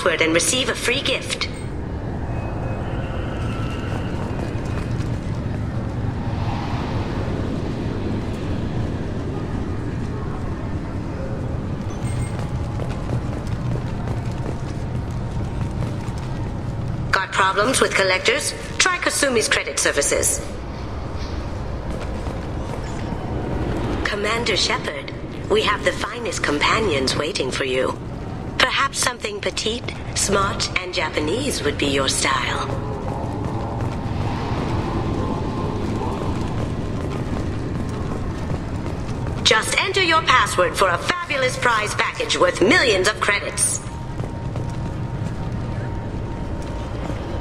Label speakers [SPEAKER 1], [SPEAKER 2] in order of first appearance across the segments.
[SPEAKER 1] password and receive a free gift. Got problems with collectors? Try Kasumi's credit services. Commander Shepard, we have the finest companions waiting for you. Perhaps something petite, smart, and Japanese would be your style. Just enter your password for a fabulous prize package worth millions of credits.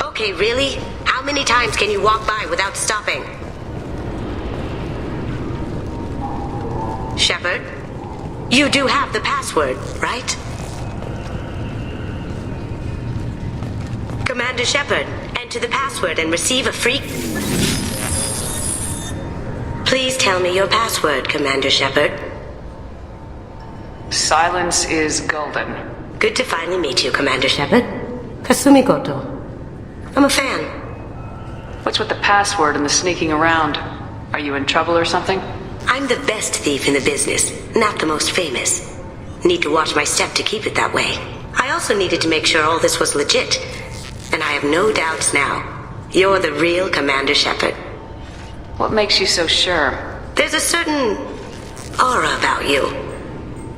[SPEAKER 1] Okay, really? How many times can you walk by without stopping? Shepard, you do have the password, right? Commander Shepard, enter the password and receive a free... Please tell me your password, Commander Shepard.
[SPEAKER 2] Silence is golden.
[SPEAKER 1] Good to finally meet you, Commander Shepard. Kasumi Goto. I'm a fan.
[SPEAKER 2] What's with the password and the sneaking around? Are you in trouble or something?
[SPEAKER 1] I'm the best thief in the business, not the most famous. Need to watch my step to keep it that way. I also needed to make sure all this was legit. And I have no doubts now. You're the real Commander Shepard.
[SPEAKER 2] What makes you so sure?
[SPEAKER 1] There's a certain aura about you.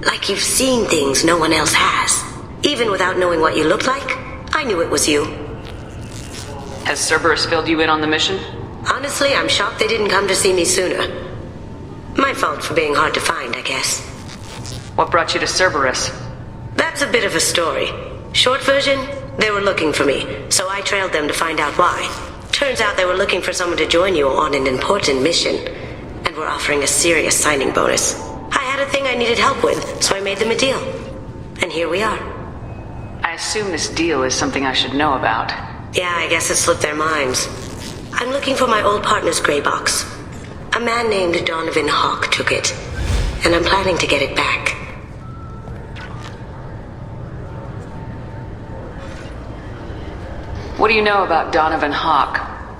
[SPEAKER 1] Like you've seen things no one else has. Even without knowing what you looked like, I knew it was you.
[SPEAKER 2] Has Cerberus filled you in on the mission?
[SPEAKER 1] Honestly, I'm shocked they didn't come to see me sooner. My fault for being hard to find, I guess.
[SPEAKER 2] What brought you to Cerberus?
[SPEAKER 1] That's a bit of a story. Short version, they were looking for me, so I trailed them to find out why. Turns out they were looking for someone to join you on an important mission, and were offering a serious signing bonus. I had a thing I needed help with, so I made them a deal. And here we are.
[SPEAKER 2] I assume this deal is something I should know about.
[SPEAKER 1] Yeah, I guess it slipped their minds. I'm looking for my old partner's gray box. A man named Donovan Hawk took it, and I'm planning to get it back.
[SPEAKER 2] What do you know about Donovan Hawk?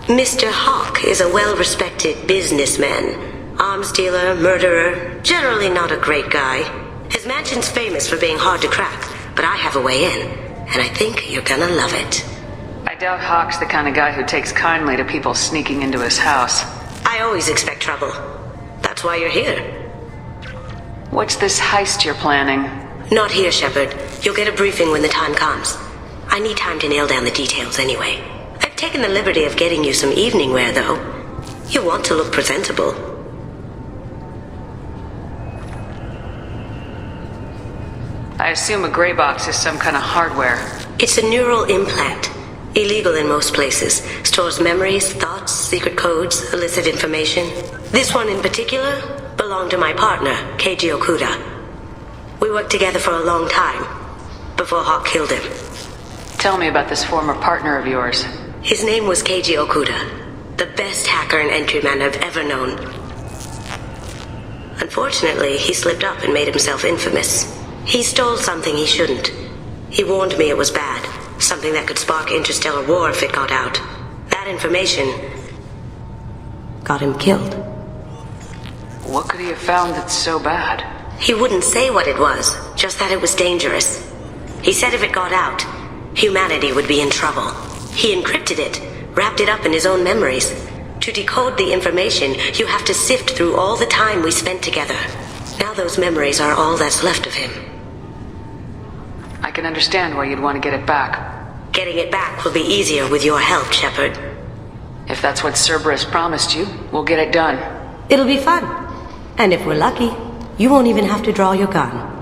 [SPEAKER 1] Mr. Hawk is a well-respected businessman. Arms dealer, murderer, generally not a great guy. His mansion's famous for being hard to crack, but I have a way in, and I think you're gonna love it.
[SPEAKER 2] I doubt Hawk's the kind of guy who takes kindly to people sneaking into his house.
[SPEAKER 1] I always expect trouble. That's why you're here.
[SPEAKER 2] What's this heist you're planning?
[SPEAKER 1] Not here, Shepard. You'll get a briefing when the time comes. I need time to nail down the details anyway. I've taken the liberty of getting you some evening wear, though. You want to look presentable.
[SPEAKER 2] I assume a gray box is some kind of hardware.
[SPEAKER 1] It's a neural implant. Illegal in most places. Stores memories, thoughts, secret codes, illicit information. This one in particular belonged to my partner, Keiji Okuda. We worked together for a long time, before Hawk killed him.
[SPEAKER 2] Tell me about this former partner of yours.
[SPEAKER 1] His name was Keiji Okuda, the best hacker and entryman I've ever known. Unfortunately, he slipped up and made himself infamous. He stole something he shouldn't. He warned me it was bad, something that could spark interstellar war if it got out. That information got him killed.
[SPEAKER 2] What could he have found that's so bad?
[SPEAKER 1] He wouldn't say what it was, just that it was dangerous. He said if it got out, humanity would be in trouble. He encrypted it, wrapped it up in his own memories. To decode the information, you have to sift through all the time we spent together. Now those memories are all that's left of him.
[SPEAKER 2] I can understand why you'd want to get it back.
[SPEAKER 1] Getting it back will be easier with your help, Shepard.
[SPEAKER 2] If that's what Cerberus promised you, we'll get it done.
[SPEAKER 1] It'll be fun. And if we're lucky, you won't even have to draw your gun.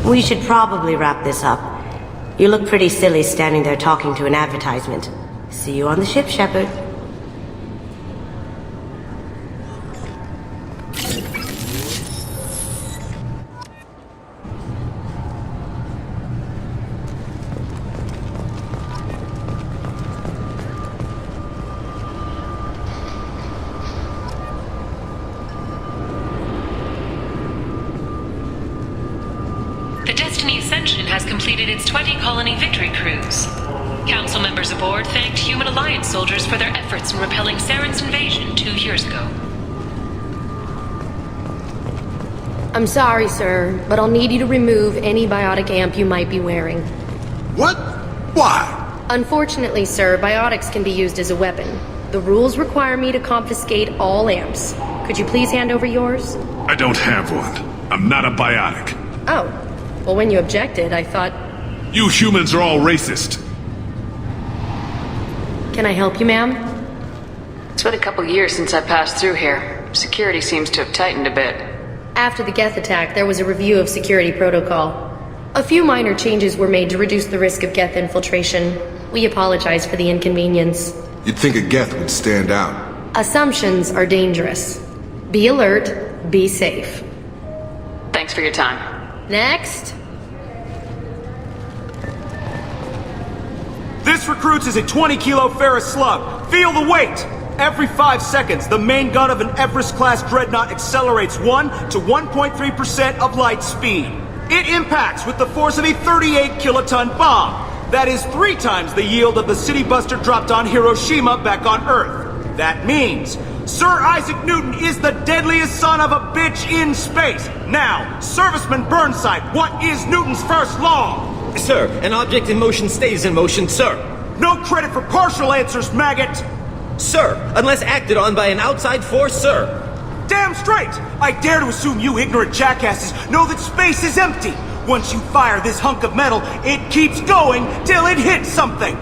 [SPEAKER 1] We should probably wrap this up. You look pretty silly standing there talking to an advertisement. See you on the ship, Shepard.
[SPEAKER 3] Destiny Ascension has completed its 20-colony victory cruise. Council members aboard thanked Human Alliance soldiers for their efforts in repelling Saren's invasion 2 years ago.
[SPEAKER 4] I'm sorry, sir, but I'll need you to remove any biotic amp you might be wearing.
[SPEAKER 5] What? Why?
[SPEAKER 4] Unfortunately, sir, biotics can be used as a weapon. The rules require me to confiscate all amps. Could you please hand over yours?
[SPEAKER 5] I don't have one. I'm not a biotic.
[SPEAKER 4] Oh. Well, when you objected, I thought...
[SPEAKER 5] You humans are all racist.
[SPEAKER 4] Can I help you, ma'am?
[SPEAKER 2] It's been a couple years since I passed through here. Security seems to have tightened a bit.
[SPEAKER 4] After the Geth attack, there was a review of security protocol. A few minor changes were made to reduce the risk of Geth infiltration. We apologize for the inconvenience.
[SPEAKER 6] You'd think a Geth would stand out.
[SPEAKER 4] Assumptions are dangerous. Be alert, be safe.
[SPEAKER 2] Thanks for your time.
[SPEAKER 4] Next.
[SPEAKER 7] This recruits is a 20-kilo ferrous slug. Feel the weight! Every 5 seconds, the main gun of an Everest-class dreadnought accelerates 1 to 1.3% of light speed. It impacts with the force of a 38-kiloton bomb. That is 3 times the yield of the city buster dropped on Hiroshima back on Earth. That means Sir Isaac Newton is the deadliest son of a bitch in space. Now, Serviceman Burnside, what is Newton's first law?
[SPEAKER 8] Sir, an object in motion stays in motion, sir.
[SPEAKER 7] No credit for partial answers, maggot!
[SPEAKER 8] Sir, unless acted on by an outside force, sir.
[SPEAKER 7] Damn straight! I dare to assume you ignorant jackasses know that space is empty. Once you fire this hunk of metal, it keeps going till it hits something.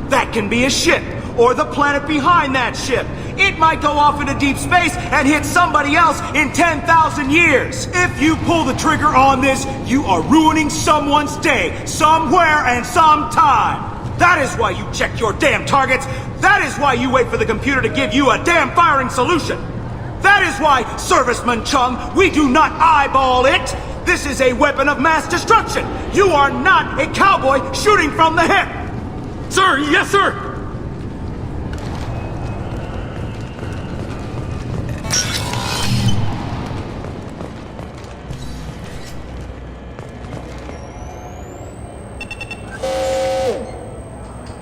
[SPEAKER 7] That can be a ship, or the planet behind that ship. It might go off into deep space and hit somebody else in 10,000 years. If you pull the trigger on this, you are ruining someone's day, somewhere and sometime. That is why you check your damn targets. That is why you wait for the computer to give you a damn firing solution. That is why, Serviceman Chung, we do not eyeball it. This is a weapon of mass destruction. You are not a cowboy shooting from the hip.
[SPEAKER 5] Sir, yes, sir!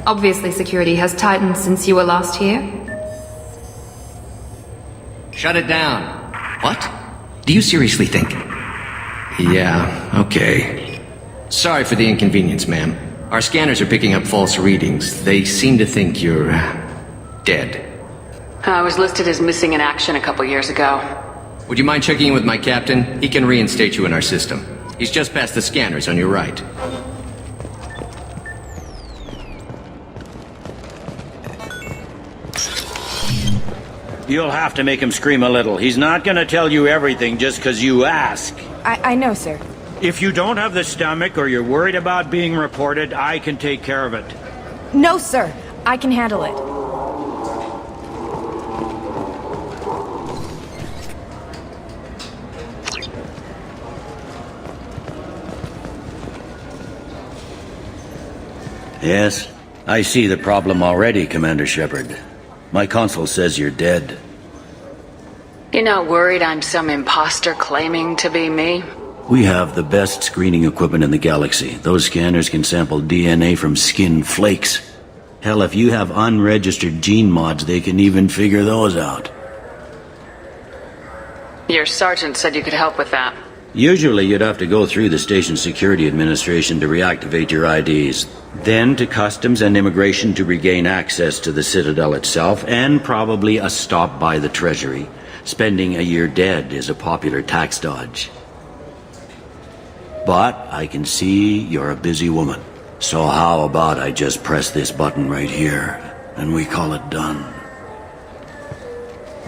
[SPEAKER 9] Obviously, security has tightened since you were last here.
[SPEAKER 10] Shut it down. What? Do you seriously think? Yeah, okay. Sorry for the inconvenience, ma'am. Our scanners are picking up false readings. They seem to think you're... dead.
[SPEAKER 2] I was listed as missing in action a couple years ago.
[SPEAKER 10] Would you mind checking in with my captain? He can reinstate you in our system. He's just past the scanners on your right.
[SPEAKER 11] You'll have to make him scream a little. He's not gonna tell you everything just because you ask.
[SPEAKER 12] I know, sir.
[SPEAKER 11] If you don't have the stomach or you're worried about being reported, I can take care of it.
[SPEAKER 12] No, sir. I can handle it.
[SPEAKER 11] Yes, I see the problem already, Commander Shepard. My console says you're dead.
[SPEAKER 2] You're not worried I'm some imposter claiming to be me?
[SPEAKER 11] We have the best screening equipment in the galaxy. Those scanners can sample DNA from skin flakes. Hell, if you have unregistered gene mods, they can even figure those out.
[SPEAKER 2] Your sergeant said you could help with that.
[SPEAKER 11] Usually you'd have to go through the station security administration to reactivate your IDs, then to customs and immigration to regain access to the Citadel itself, and probably a stop by the Treasury. Spending a year dead is a popular tax dodge. But I can see you're a busy woman. So how about I just press this button right here, and we call it done?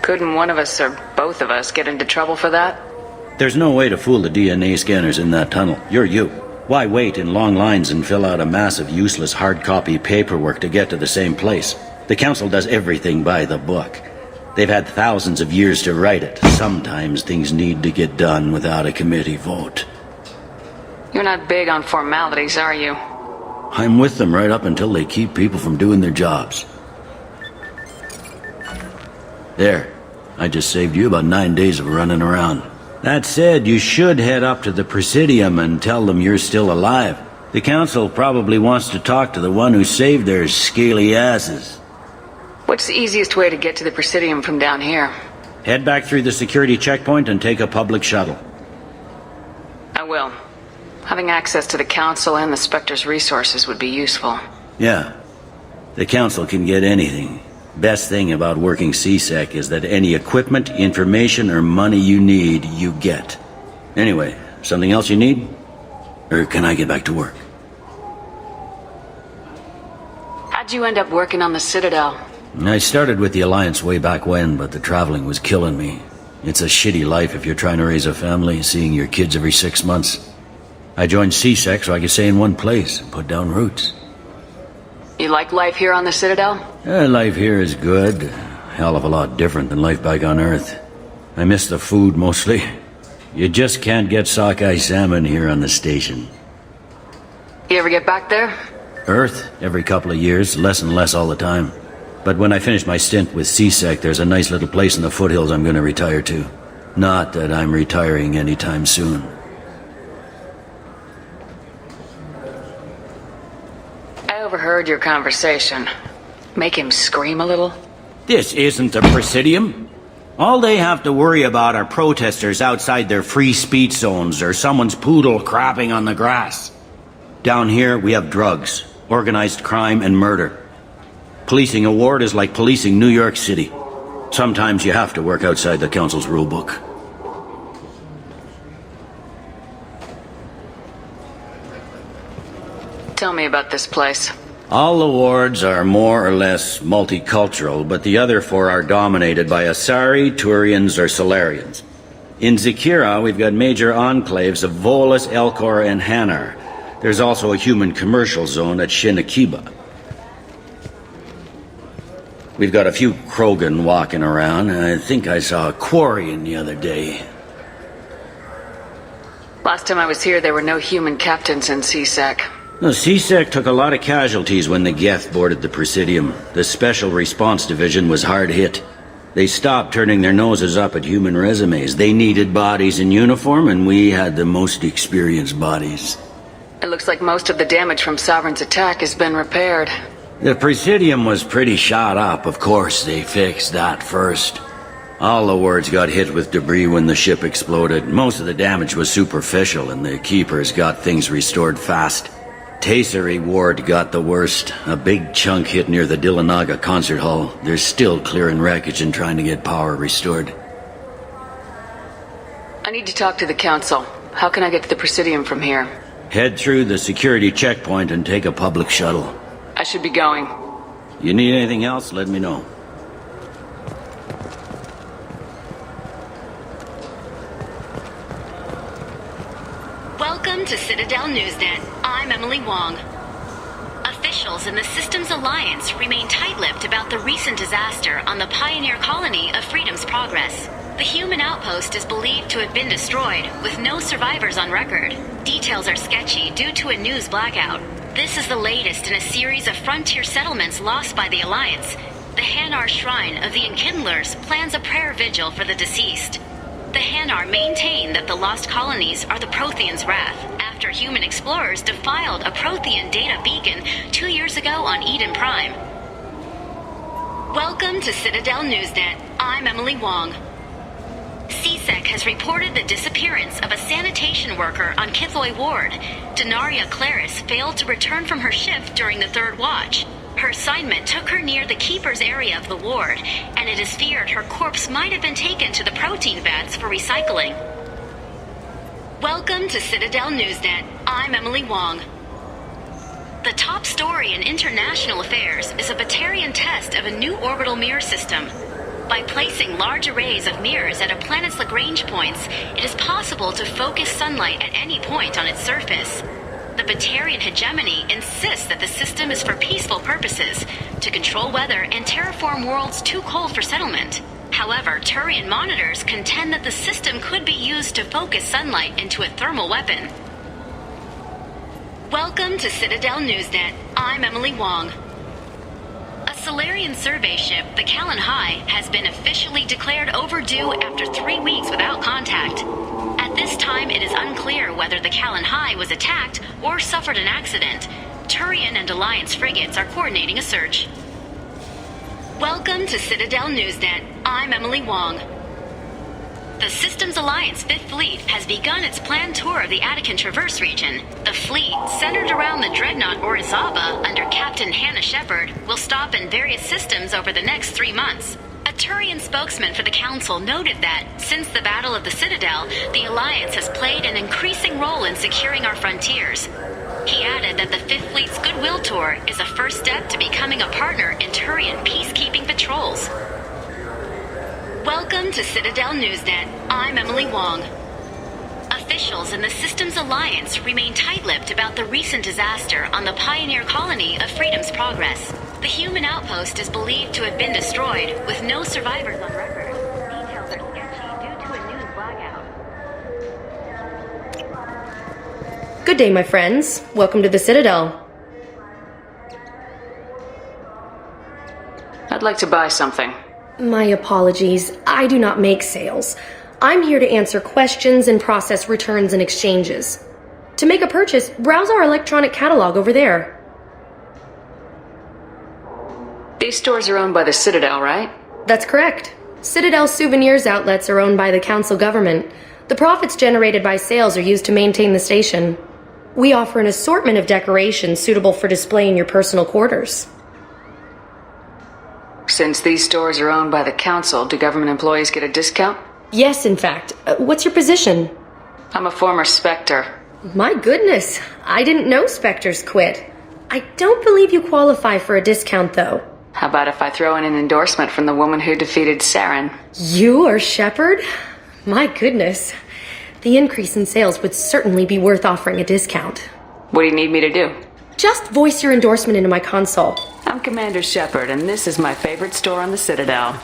[SPEAKER 2] Couldn't one of us or both of us get into trouble for that?
[SPEAKER 11] There's no way to fool the DNA scanners in that tunnel. You're you. Why wait in long lines and fill out a massive useless hard copy paperwork to get to the same place? The Council does everything by the book. They've had thousands of years to write it. Sometimes things need to get done without a committee vote.
[SPEAKER 2] You're not big on formalities, are you?
[SPEAKER 11] I'm with them right up until they keep people from doing their jobs. There. I just saved you about 9 days of running around. That said, you should head up to the Presidium and tell them you're still alive. The Council probably wants to talk to the one who saved their scaly asses.
[SPEAKER 2] What's the easiest way to get to the Presidium from down here?
[SPEAKER 11] Head back through the security checkpoint and take a public shuttle.
[SPEAKER 2] I will. Having access to the Council and the Spectre's resources would be useful.
[SPEAKER 11] Yeah. The Council can get anything. Best thing about working CSEC is that any equipment, information, or money you need, you get. Anyway, something else you need? Or can I get back to work?
[SPEAKER 2] How'd you end up working on the Citadel?
[SPEAKER 11] I started with the Alliance way back when, but the traveling was killing me. It's a shitty life if you're trying to raise a family, seeing your kids every 6 months. I joined CSEC so I could stay in one place and put down roots.
[SPEAKER 2] You like life here on the Citadel?
[SPEAKER 11] Life here is good. Hell of a lot different than life back on Earth. I miss the food mostly. You just can't get sockeye salmon here on the station.
[SPEAKER 2] You ever get back there?
[SPEAKER 11] Earth, every couple of years, less and less all the time. But when I finish my stint with CSEC, there's a nice little place in the foothills I'm going to retire to. Not that I'm retiring anytime soon.
[SPEAKER 2] I overheard your conversation. Make him scream a little?
[SPEAKER 11] This isn't a Presidium. All they have to worry about are protesters outside their free speech zones or someone's poodle crapping on the grass. Down here, we have drugs, organized crime, and murder. Policing a ward is like policing New York City. Sometimes you have to work outside the Council's rulebook.
[SPEAKER 2] Tell me about this place.
[SPEAKER 11] All the wards are more or less multicultural, but the other 4 are dominated by Asari, Turians, or Solarians. In Zakira, we've got major enclaves of Volus, Elcor, and Hanar. There's also a human commercial zone at Shinakiba. We've got a few Krogan walking around. I think I saw a Quarian the other day.
[SPEAKER 2] Last time I was here, there were no human captains in CSEC.
[SPEAKER 11] The CSEC took a lot of casualties when the Geth boarded the Presidium. The Special Response Division was hard hit. They stopped turning their noses up at human resumes. They needed bodies in uniform, and we had the most experienced bodies.
[SPEAKER 2] It looks like most of the damage from Sovereign's attack has been repaired.
[SPEAKER 11] The Presidium was pretty shot up. Of course, they fixed that first. All the wards got hit with debris when the ship exploded. Most of the damage was superficial, and the Keepers got things restored fast. Tayseri Ward got the worst. A big chunk hit near the Dillanaga concert hall. They're still clearing wreckage and trying to get power restored.
[SPEAKER 2] I need to talk to the Council. How can I get to the Presidium from here?
[SPEAKER 11] Head through the security checkpoint and take a public shuttle.
[SPEAKER 2] I should be going.
[SPEAKER 11] You need anything else, let me know.
[SPEAKER 13] Welcome to Citadel Newsnet. I'm Emily Wong. Officials in the Systems Alliance remain tight-lipped about the recent disaster on the pioneer colony of Freedom's Progress. The human outpost is believed to have been destroyed, with no survivors on record. Details are sketchy due to a news blackout. This is the latest in a series of frontier settlements lost by the Alliance. The Hanar Shrine of the Enkindlers plans a prayer vigil for the deceased. The Hanar maintain that the lost colonies are the Protheans' wrath, after human explorers defiled a Prothean data beacon 2 years ago on Eden Prime. Welcome to Citadel Newsnet. I'm Emily Wong. CSEC has reported the disappearance of a sanitation worker on Kithoy Ward. Denaria Claris failed to return from her shift during the third watch. Her assignment took her near the Keeper's area of the ward, and it is feared her corpse might have been taken to the protein vats for recycling. Welcome to Citadel Newsnet. I'm Emily Wong. The top story in international affairs is a Batarian test of a new orbital mirror system. By placing large arrays of mirrors at a planet's Lagrange points, it is possible to focus sunlight at any point on its surface. The Batarian hegemony insists that the system is for peaceful purposes, to control weather and terraform worlds too cold for settlement. However, Turian monitors contend that the system could be used to focus sunlight into a thermal weapon. Welcome to Citadel Newsnet. I'm Emily Wong. A Solarian survey ship, the Callan High, has been officially declared overdue after 3 weeks without contact. At this time, it is unclear whether the Callan High was attacked or suffered an accident. Turian and Alliance frigates are coordinating a search. Welcome to Citadel Newsnet. I'm Emily Wong. The Systems Alliance 5th Fleet has begun its planned tour of the Attican Traverse region. The fleet, centered around the dreadnought Orizaba under Captain Hannah Shepard, will stop in various systems over the next 3 months. A Turian spokesman for the Council noted that, since the Battle of the Citadel, the Alliance has played an increasing role in securing our frontiers. He added that the 5th Fleet's Goodwill Tour is a first step to becoming a partner in Turian peacekeeping patrols. Welcome to Citadel Newsnet. I'm Emily Wong. Officials in the Systems Alliance remain tight-lipped about the recent disaster on the pioneer colony of Freedom's Progress. The human outpost is believed to have been destroyed, with no survivors on record. Details are sketchy due to a news blackout.
[SPEAKER 4] Good day, my friends. Welcome to the Citadel.
[SPEAKER 2] I'd like to buy something.
[SPEAKER 4] My apologies. I do not make sales. I'm here to answer questions and process returns and exchanges. To make a purchase, browse our electronic catalog over there.
[SPEAKER 2] These stores are owned by the Citadel, right?
[SPEAKER 4] That's correct. Citadel souvenirs outlets are owned by the Council government. The profits generated by sales are used to maintain the station. We offer an assortment of decorations suitable for display in your personal quarters.
[SPEAKER 2] Since these stores are owned by the Council, do government employees get a discount?
[SPEAKER 4] Yes, in fact. What's your position?
[SPEAKER 2] I'm a former Spectre.
[SPEAKER 4] My goodness, I didn't know Spectres quit. I don't believe you qualify for a discount, though.
[SPEAKER 2] How about if I throw in an endorsement from the woman who defeated Saren?
[SPEAKER 4] You are Shepard? My goodness. The increase in sales would certainly be worth offering a discount.
[SPEAKER 2] What do you need me to do?
[SPEAKER 4] Just voice your endorsement into my console.
[SPEAKER 2] I'm Commander Shepard, and this is my favorite store on the Citadel.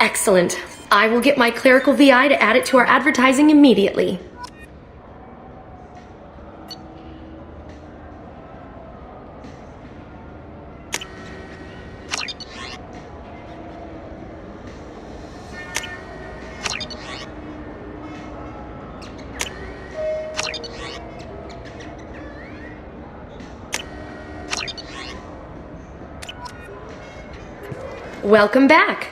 [SPEAKER 4] Excellent. I will get my clerical VI to add it to our advertising immediately. Welcome back.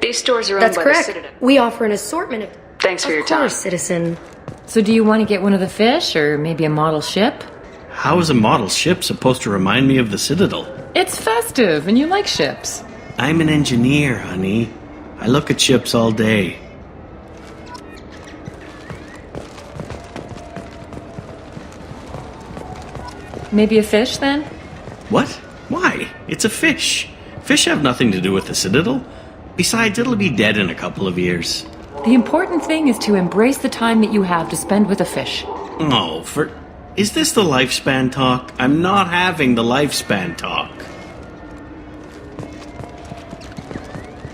[SPEAKER 2] These stores are owned by the Citadel.
[SPEAKER 4] We offer an assortment of...
[SPEAKER 2] Thanks for your time.
[SPEAKER 4] Of course, citizen.
[SPEAKER 14] So do you want to get one of the fish, or maybe a model ship?
[SPEAKER 15] How is a model ship supposed to remind me of the Citadel?
[SPEAKER 14] It's festive, and you like ships.
[SPEAKER 15] I'm an engineer, honey. I look at ships all day.
[SPEAKER 14] Maybe a fish, then?
[SPEAKER 15] What? Why? It's a fish. Fish have nothing to do with the Citadel. Besides, it'll be dead in a couple of years.
[SPEAKER 14] The important thing is to embrace the time that you have to spend with a fish.
[SPEAKER 15] Oh, is this the lifespan talk? I'm not having the lifespan talk.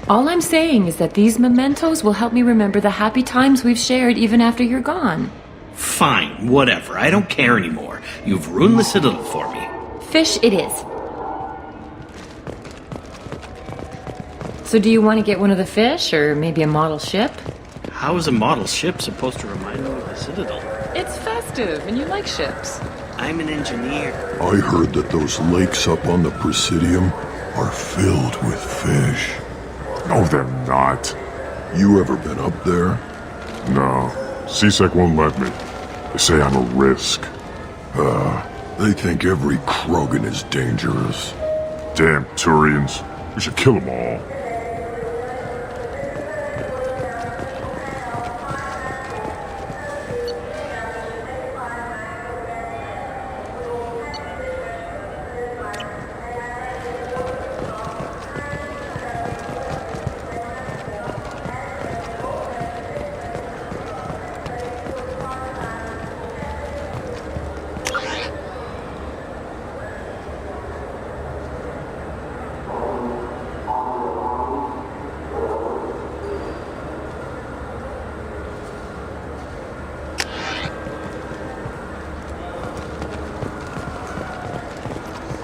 [SPEAKER 14] All I'm saying is that these mementos will help me remember the happy times we've shared even after you're gone.
[SPEAKER 15] Fine, whatever. I don't care anymore. You've ruined the Citadel for me.
[SPEAKER 14] Fish it is. So do you want to get one of the fish, or maybe a model ship?
[SPEAKER 15] How is a model ship supposed to remind me of the Citadel?
[SPEAKER 14] It's festive, and you like ships.
[SPEAKER 15] I'm an engineer.
[SPEAKER 16] I heard that those lakes up on the Presidium are filled with fish.
[SPEAKER 17] No, they're not.
[SPEAKER 16] You ever been up there?
[SPEAKER 17] No. CSEC won't let me. They say I'm a risk.
[SPEAKER 16] They think every Krogan is dangerous.
[SPEAKER 17] Damn Turians. We should kill them all.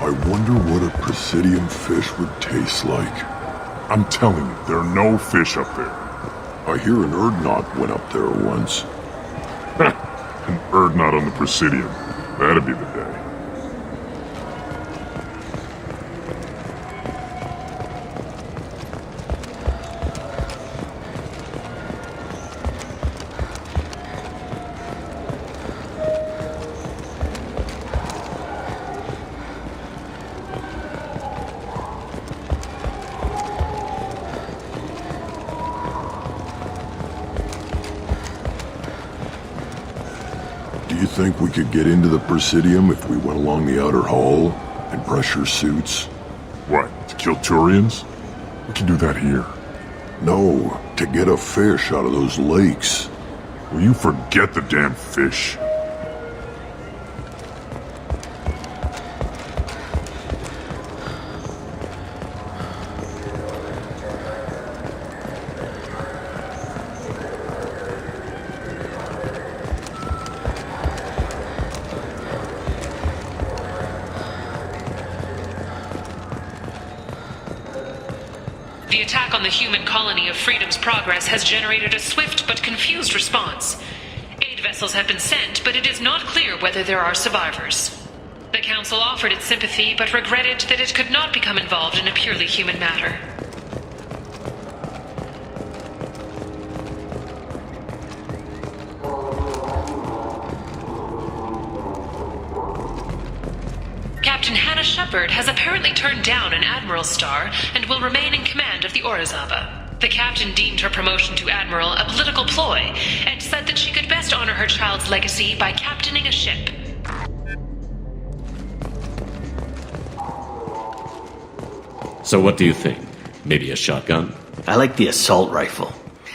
[SPEAKER 16] I wonder what a Presidium fish would taste like.
[SPEAKER 17] I'm telling you, there are no fish up there.
[SPEAKER 16] I hear an Erdnot went up there once.
[SPEAKER 17] An Erdnot on the Presidium. That'd be the day.
[SPEAKER 16] Do you think we could get into the Presidium if we went along the outer hall in pressure suits?
[SPEAKER 17] What, to kill Turians? We can do that here.
[SPEAKER 16] No, to get a fish out of those lakes.
[SPEAKER 17] Will you forget the damn fish?
[SPEAKER 3] The attack on the human colony of Freedom's Progress has generated a swift but confused response. Aid vessels have been sent, but it is not clear whether there are survivors. The Council offered its sympathy, but regretted that it could not become involved in a purely human matter. Captain Hannah Shepard has apparently turned down an Admiral's star and will remain in command of the Orizaba. The captain deemed her promotion to Admiral a political ploy and said that she could best honor her child's legacy by captaining a ship.
[SPEAKER 18] So what do you think? Maybe a shotgun?
[SPEAKER 11] I like the assault rifle.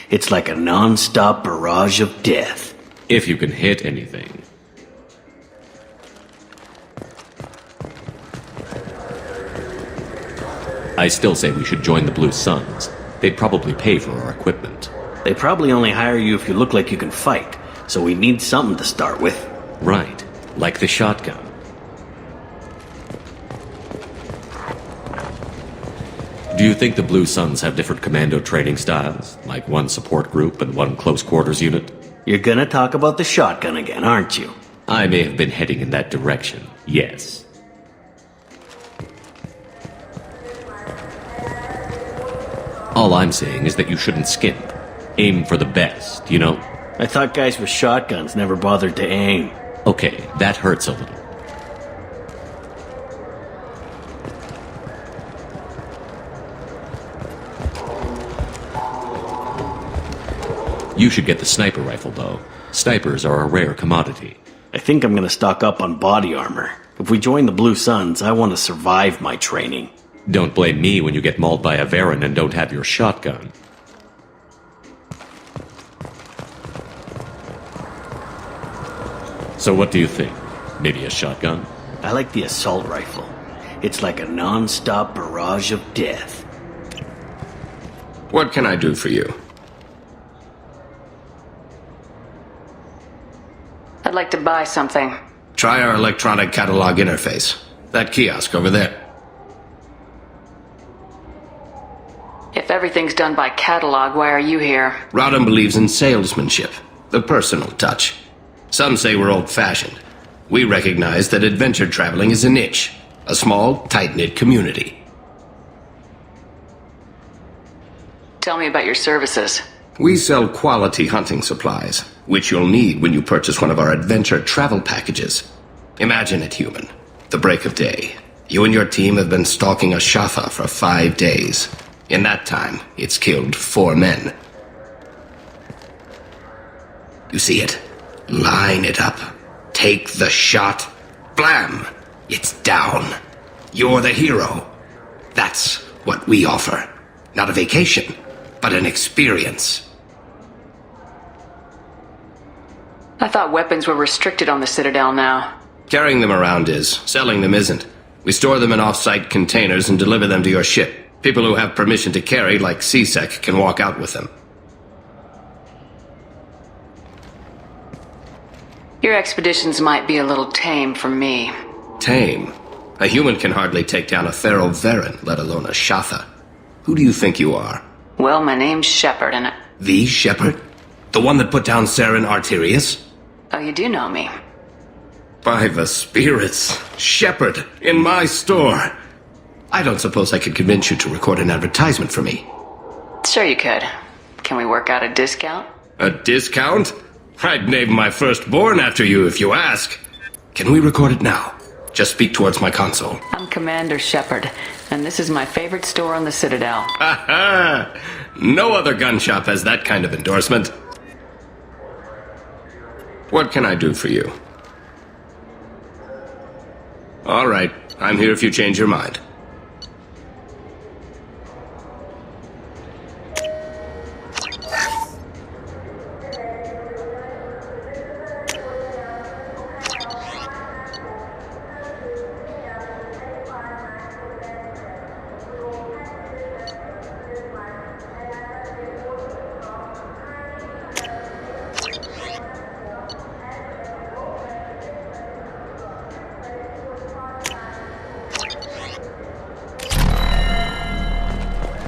[SPEAKER 11] It's like a non-stop barrage of death.
[SPEAKER 18] If you can hit anything. I still say we should join the Blue Suns. They'd probably pay for our equipment.
[SPEAKER 11] They probably only hire you if you look like you can fight, so we need something to start with.
[SPEAKER 18] Right, like the shotgun. Do you think the Blue Suns have different commando training styles? Like one support group and one close quarters unit?
[SPEAKER 11] You're gonna talk about the shotgun again, aren't you?
[SPEAKER 18] I may have been heading in that direction, yes. All I'm saying is that you shouldn't skimp. Aim for the best, you know?
[SPEAKER 11] I thought guys with shotguns never bothered to aim.
[SPEAKER 18] Okay, that hurts a little. You should get the sniper rifle, though. Snipers are a rare commodity.
[SPEAKER 11] I think I'm gonna stock up on body armor. If we join the Blue Suns, I want to survive my training.
[SPEAKER 18] Don't blame me when you get mauled by a Varen and don't have your shotgun. So what do you think? Maybe a shotgun?
[SPEAKER 11] I like the assault rifle. It's like a non-stop barrage of death.
[SPEAKER 10] What can I do for you?
[SPEAKER 2] I'd like to buy something.
[SPEAKER 10] Try our electronic catalog interface. That kiosk over there.
[SPEAKER 2] If everything's done by catalog, why are you here?
[SPEAKER 10] Rodham believes in salesmanship, the personal touch. Some say we're old-fashioned. We recognize that adventure traveling is a niche, a small, tight-knit community.
[SPEAKER 2] Tell me about your services.
[SPEAKER 10] We sell quality hunting supplies, which you'll need when you purchase one of our adventure travel packages. Imagine it, human. The break of day. You and your team have been stalking a Shatha for 5 days. In that time, it's killed 4 men. You see it? Line it up. Take the shot. Blam! It's down. You're the hero. That's what we offer. Not a vacation, but an experience.
[SPEAKER 2] I thought weapons were restricted on the Citadel now.
[SPEAKER 10] Carrying them around is. Selling them isn't. We store them in off-site containers and deliver them to your ship. People who have permission to carry, like CSEC, can walk out with them.
[SPEAKER 2] Your expeditions might be a little tame for me.
[SPEAKER 10] Tame? A human can hardly take down a Pharaoh Varen, let alone a Shatha. Who do you think you are?
[SPEAKER 2] Well, my name's Shepard, and
[SPEAKER 19] The Shepherd? The one that put down Saren Arterius?
[SPEAKER 2] Oh, you do know me.
[SPEAKER 19] By the spirits. Shepherd, in my store. I don't suppose I could convince you to record an advertisement for me.
[SPEAKER 2] Sure you could. Can we work out a discount?
[SPEAKER 19] A discount? I'd name my firstborn after you if you ask. Can we record it now? Just speak towards my console.
[SPEAKER 2] I'm Commander Shepard, and this is my favorite store on the Citadel.
[SPEAKER 19] Ha ha! No other gun shop has that kind of endorsement. What can I do for you? All right, I'm here if you change your mind.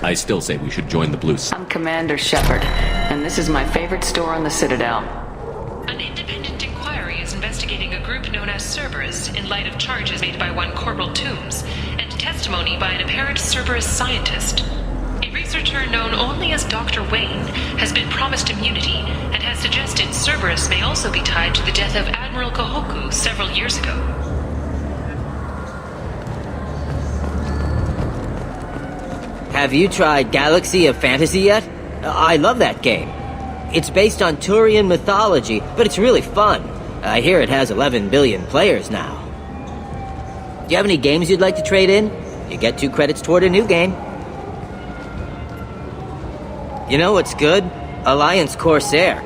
[SPEAKER 18] I still say we should join the Blue Sun.
[SPEAKER 2] I'm Commander Shepard, and this is my favorite store on the Citadel.
[SPEAKER 3] An independent inquiry is investigating a group known as Cerberus in light of charges made by one Corporal Toombs and testimony by an apparent Cerberus scientist. A researcher known only as Dr. Wayne has been promised immunity and has suggested Cerberus may also be tied to the death of Admiral Kohoku several years ago.
[SPEAKER 20] Have you tried Galaxy of Fantasy yet? I love that game. It's based on Turian mythology, but it's really fun. I hear it has 11 billion players now. Do you have any games you'd like to trade in? You get 2 credits toward a new game. You know what's good? Alliance Corsair.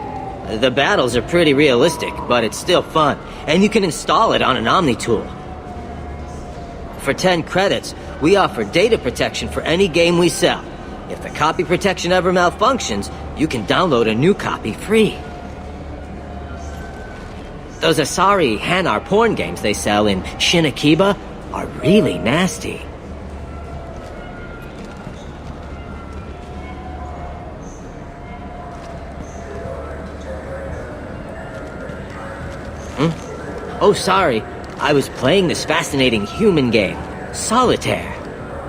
[SPEAKER 20] The battles are pretty realistic, but it's still fun, and you can install it on an Omni tool. For 10 credits, we offer data protection for any game we sell. If the copy protection ever malfunctions, you can download a new copy free. Those Asari Hanar porn games they sell in Shinakiba are really nasty. Oh, sorry. I was playing this fascinating human game, Solitaire.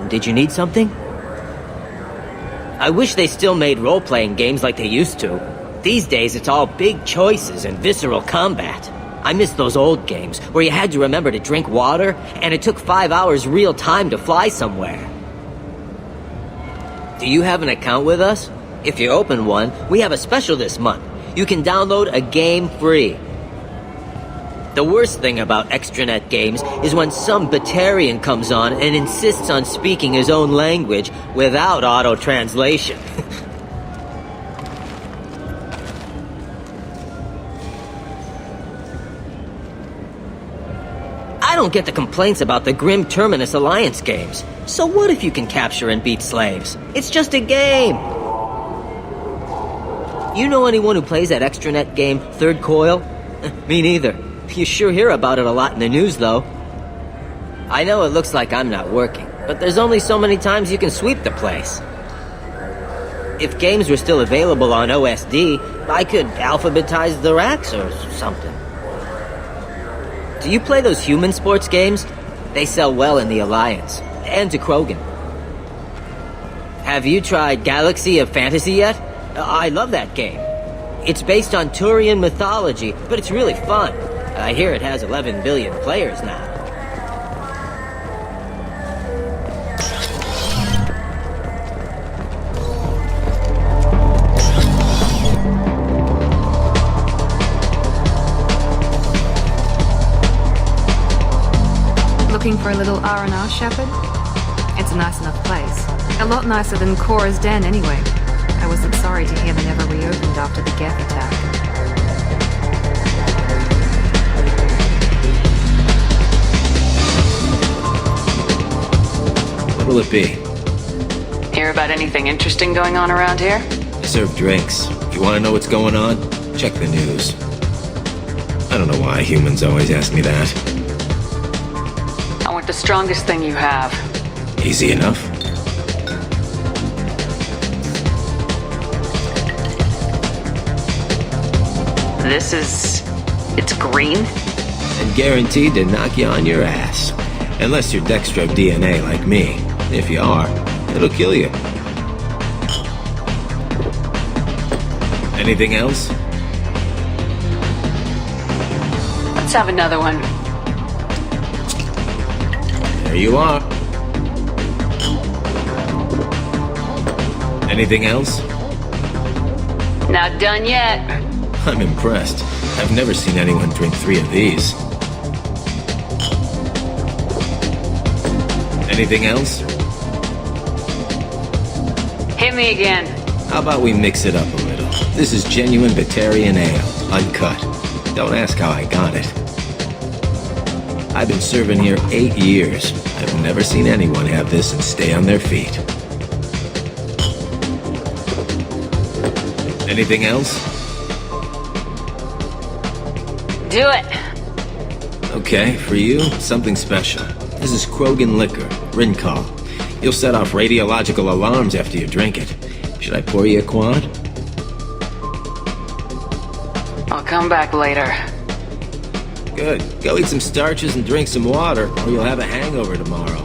[SPEAKER 20] Did you need something? I wish they still made role-playing games like they used to. These days, it's all big choices and visceral combat. I miss those old games where you had to remember to drink water, and it took 5 hours real time to fly somewhere. Do you have an account with us? If you open one, we have a special this month. You can download a game free. The worst thing about extranet games is when some Batarian comes on and insists on speaking his own language without auto-translation. I don't get the complaints about the Grim Terminus Alliance games. So what if you can capture and beat slaves? It's just a game! You know anyone who plays that extranet game, Third Coil? Me neither. You sure hear about it a lot in the news, though. I know it looks like I'm not working, but there's only so many times you can sweep the place. If games were still available on OSD, I could alphabetize the racks or something. Do you play those human sports games? They sell well in the Alliance, and to Krogan. Have you tried Galaxy of Fantasy yet? I love that game. It's based on Turian mythology, but it's really fun. I hear it has 11 billion players now.
[SPEAKER 9] Looking for a little R&R, Shepard? It's a nice enough place. A lot nicer than Cora's Den, anyway. I wasn't sorry to hear they never reopened after the Geth attack.
[SPEAKER 10] What will it be?
[SPEAKER 2] Hear about anything interesting going on around here?
[SPEAKER 10] I serve drinks. If you want to know what's going on, check the news. I don't know why humans always ask me that.
[SPEAKER 2] I want the strongest thing you have.
[SPEAKER 10] Easy enough.
[SPEAKER 2] It's green?
[SPEAKER 8] And guaranteed to knock you on your ass. Unless you're dextro DNA like me. If you are, it'll kill you. Anything else?
[SPEAKER 2] Let's have another one.
[SPEAKER 8] There you are. Anything else?
[SPEAKER 2] Not done yet.
[SPEAKER 8] I'm impressed. I've never seen anyone drink 3 of these. Anything else?
[SPEAKER 2] Hit me again.
[SPEAKER 8] How about we mix it up a little? This is genuine Batarian ale, uncut. Don't ask how I got it. I've been serving here 8 years. I've never seen anyone have this and stay on their feet. Anything else?
[SPEAKER 2] Do it.
[SPEAKER 8] Okay, for you, something special. This is Krogan liquor, Rincol. You'll set off radiological alarms after you drink it. Should I pour you a quad?
[SPEAKER 2] I'll come back later.
[SPEAKER 8] Good. Go eat some starches and drink some water, or you'll have a hangover tomorrow.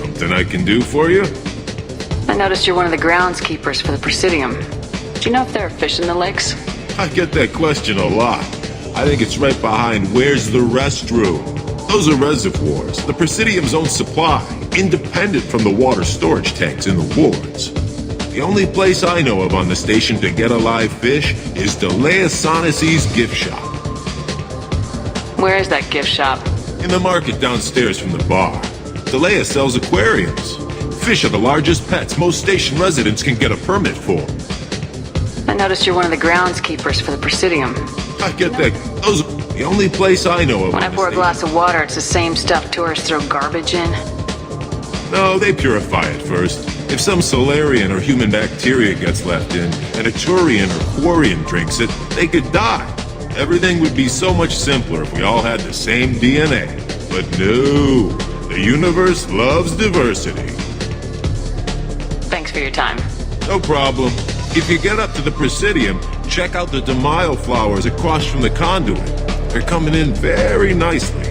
[SPEAKER 5] Something I can do for you?
[SPEAKER 2] I noticed you're one of the groundskeepers for the Presidium. Do you know if there are fish in the lakes?
[SPEAKER 5] I get that question a lot. I think it's right behind where's the restroom. Those are reservoirs, the Presidium's own supply, independent from the water storage tanks in the wards. The only place I know of on the station to get a live fish is Delea Sonesi's gift shop.
[SPEAKER 2] Where is that gift shop?
[SPEAKER 5] In the market downstairs from the bar. Delea sells aquariums. Fish are the largest pets most station residents can get a permit for.
[SPEAKER 2] I noticed you're one of the groundskeepers for the Presidium.
[SPEAKER 5] I get that. Those are the only place I know of.
[SPEAKER 2] When I pour a glass of water, it's the same stuff tourists throw garbage in.
[SPEAKER 5] No, they purify it first. If some Solarian or human bacteria gets left in, and a Turian or Quarian drinks it, they could die. Everything would be so much simpler if we all had the same DNA. But no, the universe loves diversity.
[SPEAKER 2] Thanks for your time.
[SPEAKER 5] No problem. If you get up to the Presidium, check out the Demaio flowers across from the conduit. They're coming in very nicely.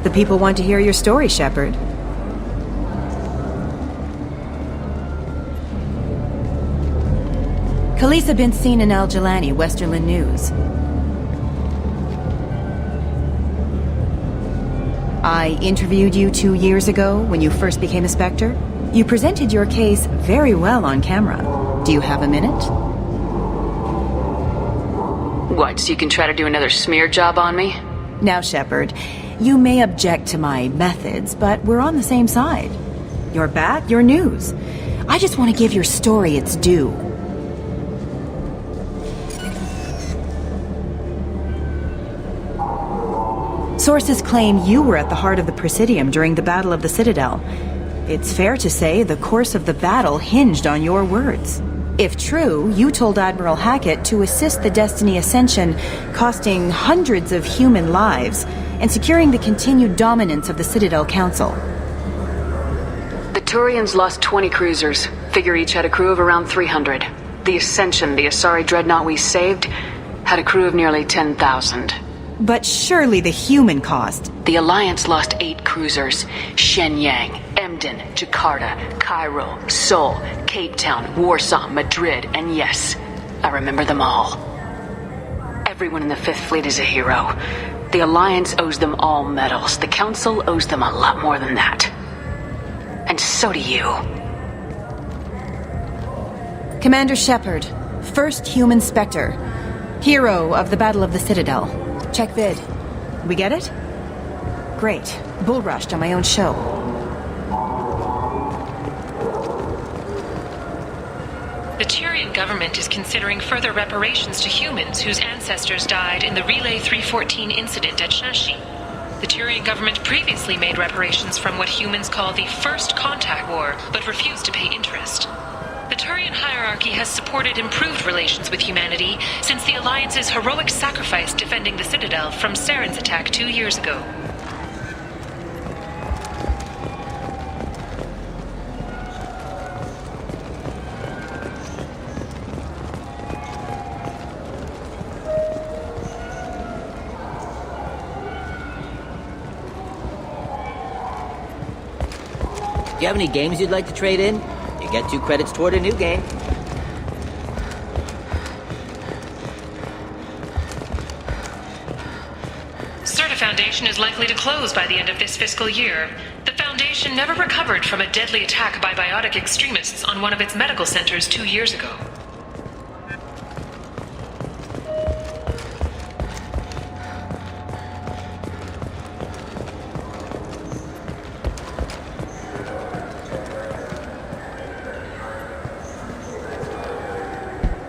[SPEAKER 12] The people want to hear your story, Shepard. Khaleesa been seen in Al Jelani, Westerland News. I interviewed you 2 years ago when you first became a Spectre. You presented your case very well on camera. Do you have a minute?
[SPEAKER 2] What, so you can try to do another smear job on me?
[SPEAKER 12] Now, Shepard, you may object to my methods, but we're on the same side. You're back, you're news. I just want to give your story its due. Sources claim you were at the heart of the Presidium during the Battle of the Citadel. It's fair to say the course of the battle hinged on your words. If true, you told Admiral Hackett to assist the Destiny Ascension, costing hundreds of human lives, and securing the continued dominance of the Citadel Council.
[SPEAKER 2] The Turians lost 20 cruisers. Figure each had a crew of around 300. The Ascension, the Asari dreadnought we saved, had a crew of nearly 10,000.
[SPEAKER 12] But surely the human cost.
[SPEAKER 2] The Alliance lost 8 cruisers. Shenyang, Emden, Jakarta, Cairo, Seoul, Cape Town, Warsaw, Madrid, and yes, I remember them all. Everyone in the Fifth Fleet is a hero. The Alliance owes them all medals. The Council owes them a lot more than that. And so do you.
[SPEAKER 12] Commander Shepard, first human Spectre, hero of the Battle of the Citadel. Check vid. We get it? Great. Bull rushed on my own show.
[SPEAKER 3] The Turian government is considering further reparations to humans whose ancestors died in the Relay 314 incident at Shashi. The Turian government previously made reparations from what humans call the First Contact War, but refused to pay interest. The Turian hierarchy has supported improved relations with humanity since the Alliance's heroic sacrifice defending the Citadel from Saren's attack 2 years ago.
[SPEAKER 20] Do you have any games you'd like to trade in? You get 2 credits toward a new game.
[SPEAKER 3] Certa Foundation is likely to close by the end of this fiscal year. The Foundation never recovered from a deadly attack by biotic extremists on one of its medical centers 2 years ago.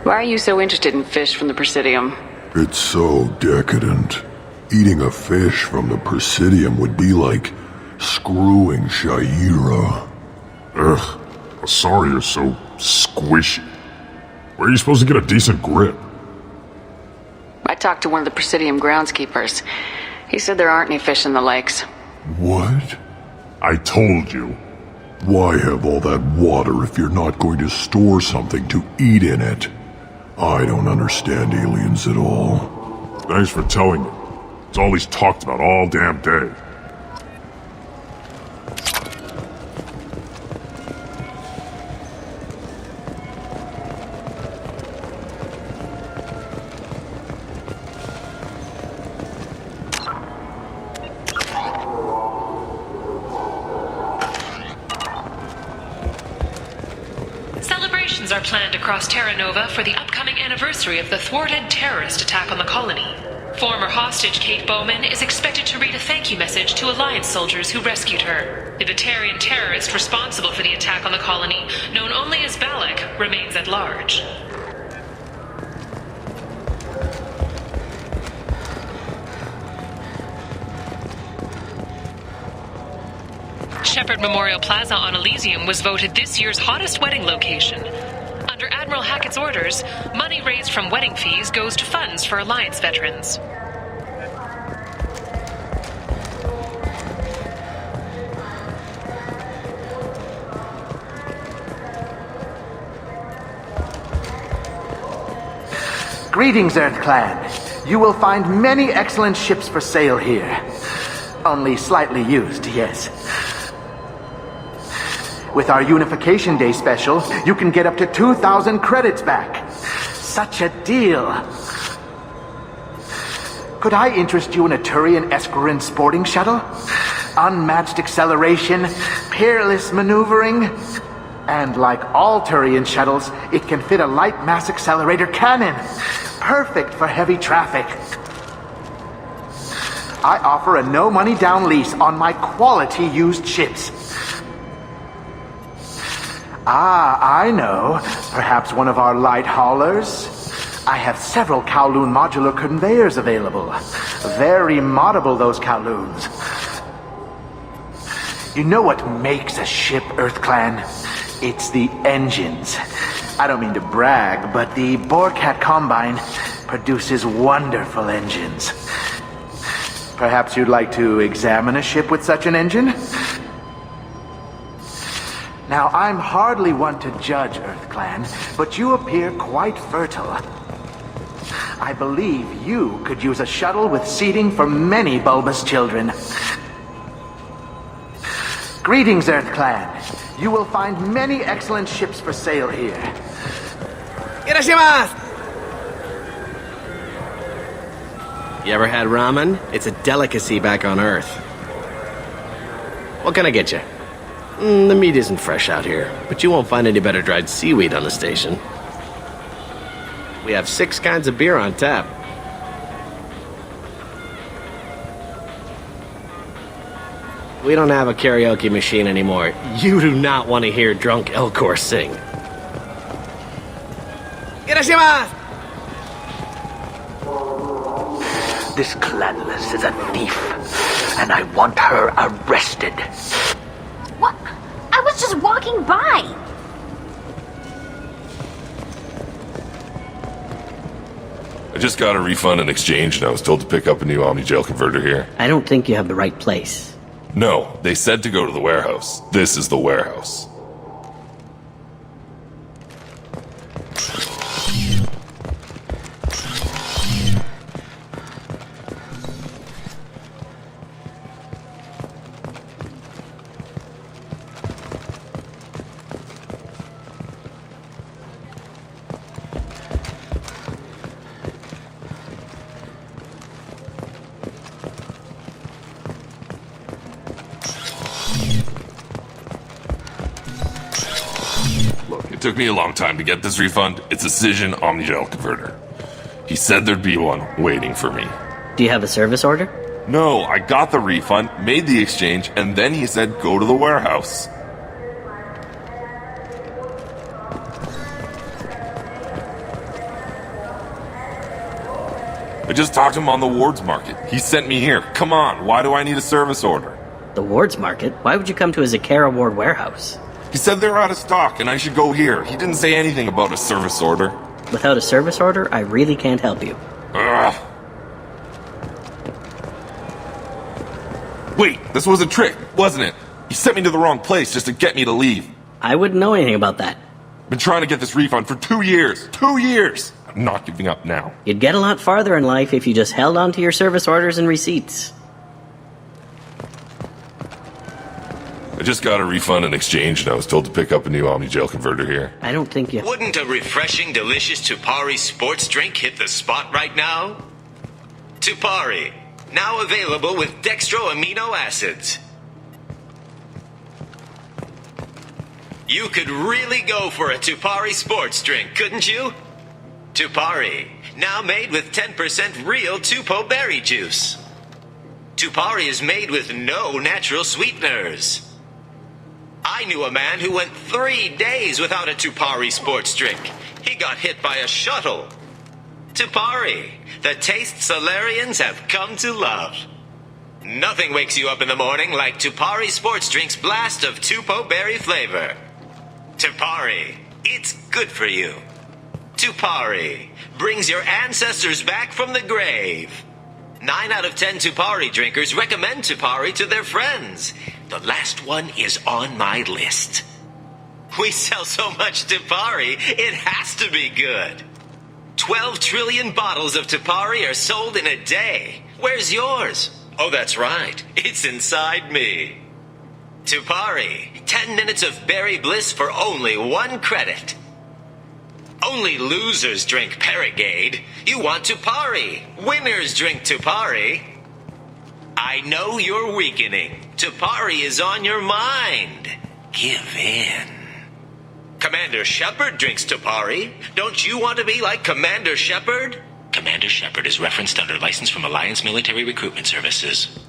[SPEAKER 2] Why are you so interested in fish from the Presidium?
[SPEAKER 16] It's so decadent. Eating a fish from the Presidium would be like screwing Shaira.
[SPEAKER 17] Ugh, Asari are so squishy. Where are you supposed to get a decent grip?
[SPEAKER 2] I talked to one of the Presidium groundskeepers. He said there aren't any fish in the lakes.
[SPEAKER 16] What?
[SPEAKER 17] I told you.
[SPEAKER 16] Why have all that water if you're not going to store something to eat in it? I don't understand aliens at all.
[SPEAKER 17] Thanks for telling me. It's all he's talked about all damn day.
[SPEAKER 3] Celebrations are planned across Terra Nova for the upcoming anniversary of the thwarted terrorist attack on the colony. Former hostage Kate Bowman is expected to read a thank you message to Alliance soldiers who rescued her. The Batarian terrorist responsible for the attack on the colony, known only as Balak, remains at large. Shepherd Memorial Plaza on Elysium was voted this year's hottest wedding location. Under Admiral Hackett's orders, money raised from wedding fees goes to funds for Alliance veterans.
[SPEAKER 21] Greetings, Earth Clan. You will find many excellent ships for sale here. Only slightly used, yes. With our Unification Day special, you can get up to 2,000 credits back. Such a deal. Could I interest you in a Turian Esquirine sporting shuttle? Unmatched acceleration, peerless maneuvering, and like all Turian shuttles, it can fit a light mass accelerator cannon. Perfect for heavy traffic. I offer a no money down lease on my quality used ships. Ah, I know. Perhaps one of our light haulers? I have several Kowloon modular conveyors available. Very moddable, those Kowloons. You know what makes a ship, EarthClan? It's the engines. I don't mean to brag, but the Borecat Combine produces wonderful engines. Perhaps you'd like to examine a ship with such an engine? Now, I'm hardly one to judge, EarthClan, but you appear quite fertile. I believe you could use a shuttle with seating for many bulbous children. Greetings, EarthClan. You will find many excellent ships for sale here.
[SPEAKER 1] Irashimasu! You ever had ramen? It's a delicacy back on Earth. What can I get you? The meat isn't fresh out here, but you won't find any better dried seaweed on the station. We have 6 kinds of beer on tap. We don't have a karaoke machine anymore. You do not want to hear drunk Elcor sing. Irashimasu!
[SPEAKER 21] This Clanless is a thief, and I want her arrested.
[SPEAKER 22] What? I was just walking by.
[SPEAKER 17] I just got a refund and exchange, and I was told to pick up a new Omni-Gel converter here.
[SPEAKER 1] I don't think you have the right place.
[SPEAKER 17] No, they said to go to the warehouse. This is the warehouse. It took me a long time to get this refund. It's a Cision Omni-Gel converter. He said there'd be one waiting for me.
[SPEAKER 1] Do you have a service order?
[SPEAKER 17] No, I got the refund, made the exchange, and then he said go to the warehouse. I just talked to him on the Wards Market. He sent me here. Come on, why do I need a service order?
[SPEAKER 1] The Wards Market? Why would you come to a Zakara Ward warehouse?
[SPEAKER 17] He said they're out of stock and I should go here. He didn't say anything about a service order.
[SPEAKER 1] Without a service order, I really can't help you.
[SPEAKER 17] Ugh. Wait, this was a trick, wasn't it? He sent me to the wrong place just to get me to leave.
[SPEAKER 1] I wouldn't know anything about that.
[SPEAKER 17] Been trying to get this refund for 2 years. 2 years! I'm not giving up now.
[SPEAKER 1] You'd get a lot farther in life if you just held on to your service orders and receipts.
[SPEAKER 17] I just got a refund and exchange, and I was told to pick up a new Omni-Gel converter here.
[SPEAKER 1] I don't think you...
[SPEAKER 8] Wouldn't a refreshing, delicious Tupari sports drink hit the spot right now? Tupari, now available with dextro amino acids. You could really go for a Tupari sports drink, couldn't you? Tupari, now made with 10% real Tupo berry juice. Tupari is made with no natural sweeteners. I knew a man who went 3 days without a Tupari sports drink. He got hit by a shuttle. Tupari, the taste Solarians have come to love. Nothing wakes you up in the morning like Tupari sports drink's blast of Tupo berry flavor. Tupari, it's good for you. Tupari brings your ancestors back from the grave. 9 out of 10 Tupari drinkers recommend Tupari to their friends. The last one is on my list. We sell so much Tupari, it has to be good. 12 trillion bottles of Tupari are sold in a day. Where's yours? Oh, that's right. It's inside me. Tupari, 10 minutes of berry bliss for only 1 credit. Only losers drink Paragade. You want Tupari. Winners drink Tupari. I know you're weakening. Tupari is on your mind. Give in. Commander Shepard drinks Tupari. Don't you want to be like Commander Shepard? Commander Shepard is referenced under license from Alliance Military Recruitment Services.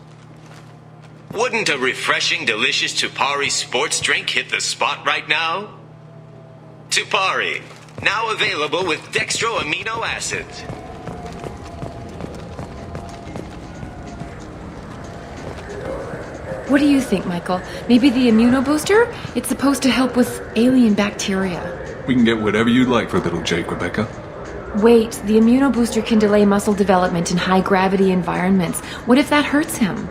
[SPEAKER 8] Wouldn't a refreshing, delicious Tupari sports drink hit the spot right now? Tupari, Now available with dextro amino acids.
[SPEAKER 14] What do you think, Michael? Maybe the immunobooster? It's supposed to help with alien bacteria.
[SPEAKER 6] We can get whatever you'd like for little Jake, Rebecca.
[SPEAKER 14] Wait, the immunobooster can delay muscle development in high-gravity environments. What if that hurts him?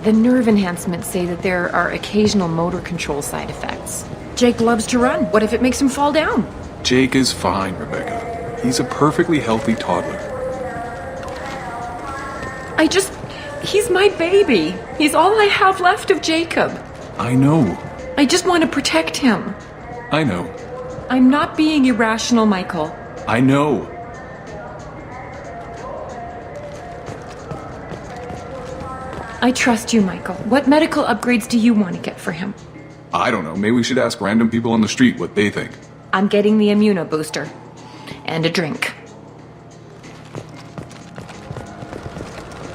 [SPEAKER 14] The nerve enhancements say that there are occasional motor control side effects. Jake loves to run. What if it makes him fall down?
[SPEAKER 6] Jake is fine, Rebecca. He's a perfectly healthy toddler.
[SPEAKER 14] He's my baby. He's all I have left of Jacob.
[SPEAKER 6] I know.
[SPEAKER 14] I just want to protect him.
[SPEAKER 6] I know.
[SPEAKER 14] I'm not being irrational, Michael.
[SPEAKER 6] I know.
[SPEAKER 14] I trust you, Michael. What medical upgrades do you want to get for him?
[SPEAKER 6] I don't know. Maybe we should ask random people on the street what they think.
[SPEAKER 14] I'm getting the immunobooster. And a drink.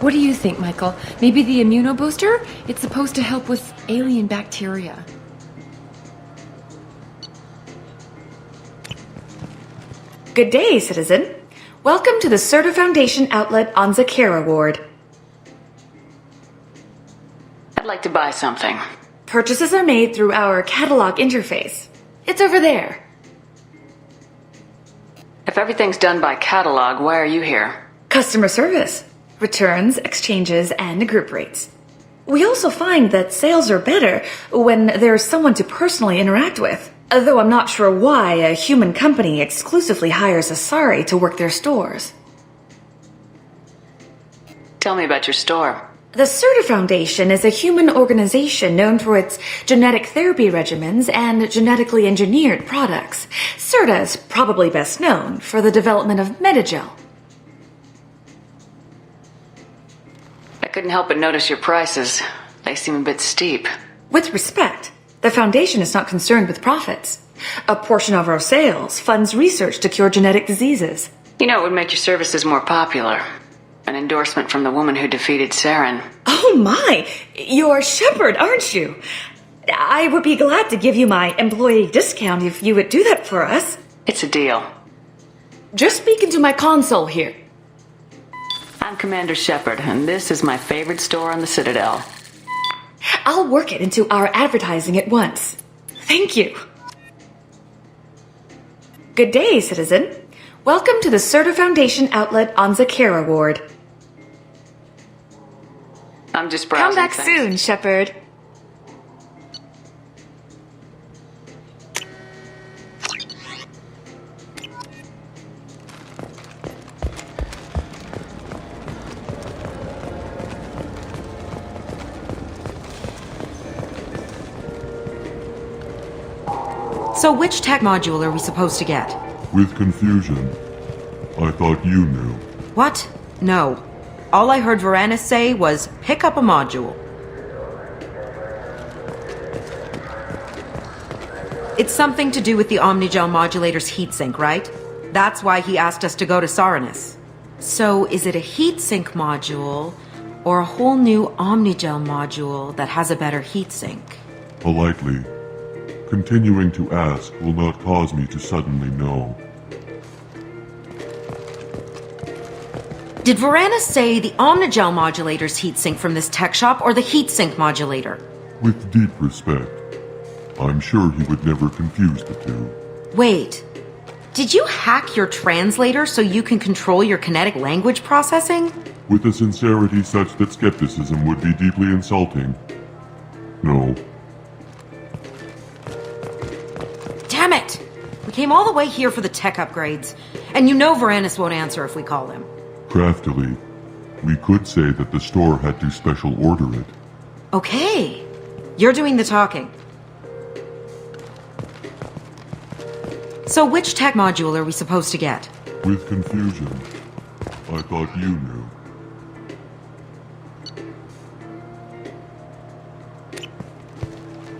[SPEAKER 14] What do you think, Michael? Maybe the immunobooster? It's supposed to help with alien bacteria.
[SPEAKER 7] Good day, citizen. Welcome to the Certa Foundation outlet on Zakera Ward.
[SPEAKER 2] I'd like to buy something.
[SPEAKER 7] Purchases are made through our catalog interface. It's over there.
[SPEAKER 2] If everything's done by catalog, why are you here?
[SPEAKER 7] Customer service. Returns, exchanges, and group rates. We also find that sales are better when there's someone to personally interact with. Though I'm not sure why a human company exclusively hires Asari to work their stores.
[SPEAKER 2] Tell me about your store.
[SPEAKER 7] The Certa Foundation is a human organization known for its genetic therapy regimens and genetically engineered products. Certa is probably best known for the development of Metagel.
[SPEAKER 2] I couldn't help but notice your prices. They seem a bit steep.
[SPEAKER 7] With respect, the Foundation is not concerned with profits. A portion of our sales funds research to cure genetic diseases.
[SPEAKER 2] You know, it would make your services more popular. An endorsement from the woman who defeated Saren.
[SPEAKER 7] Oh my! You're Shepard, aren't you? I would be glad to give you my employee discount if you would do that for us.
[SPEAKER 2] It's a deal.
[SPEAKER 7] Just speak into my console here.
[SPEAKER 2] I'm Commander Shepard, and this is my favorite store on the Citadel.
[SPEAKER 7] I'll work it into our advertising at once. Thank you. Good day, citizen. Welcome to the Certa Foundation outlet on Zakera Ward.
[SPEAKER 2] I'm just browsing.
[SPEAKER 7] Come back
[SPEAKER 2] things.
[SPEAKER 7] soon, Shepard.
[SPEAKER 12] So which tech module are we supposed to get?
[SPEAKER 16] With confusion. I thought you knew.
[SPEAKER 12] What? No. All I heard Varanus say was, pick up a module. It's something to do with the Omnigel modulator's heatsink, right? That's why he asked us to go to Saranus. So is it a heatsink module, or a whole new Omnigel module that has a better heatsink?
[SPEAKER 16] Politely. Continuing to ask will not cause me to suddenly know.
[SPEAKER 12] Did Varanus say the Omnigel modulator's heatsink from this tech shop, or the heatsink modulator?
[SPEAKER 16] With deep respect, I'm sure he would never confuse the two.
[SPEAKER 12] Wait, did you hack your translator so you can control your kinetic language processing?
[SPEAKER 16] With a sincerity such that skepticism would be deeply insulting. No.
[SPEAKER 12] Damn it! We came all the way here for the tech upgrades, and you know Varanus won't answer if we call him.
[SPEAKER 16] Craftily, we could say that the store had to special order it.
[SPEAKER 12] Okay, you're doing the talking. So which tech module are we supposed to get?
[SPEAKER 16] With confusion. I thought you knew.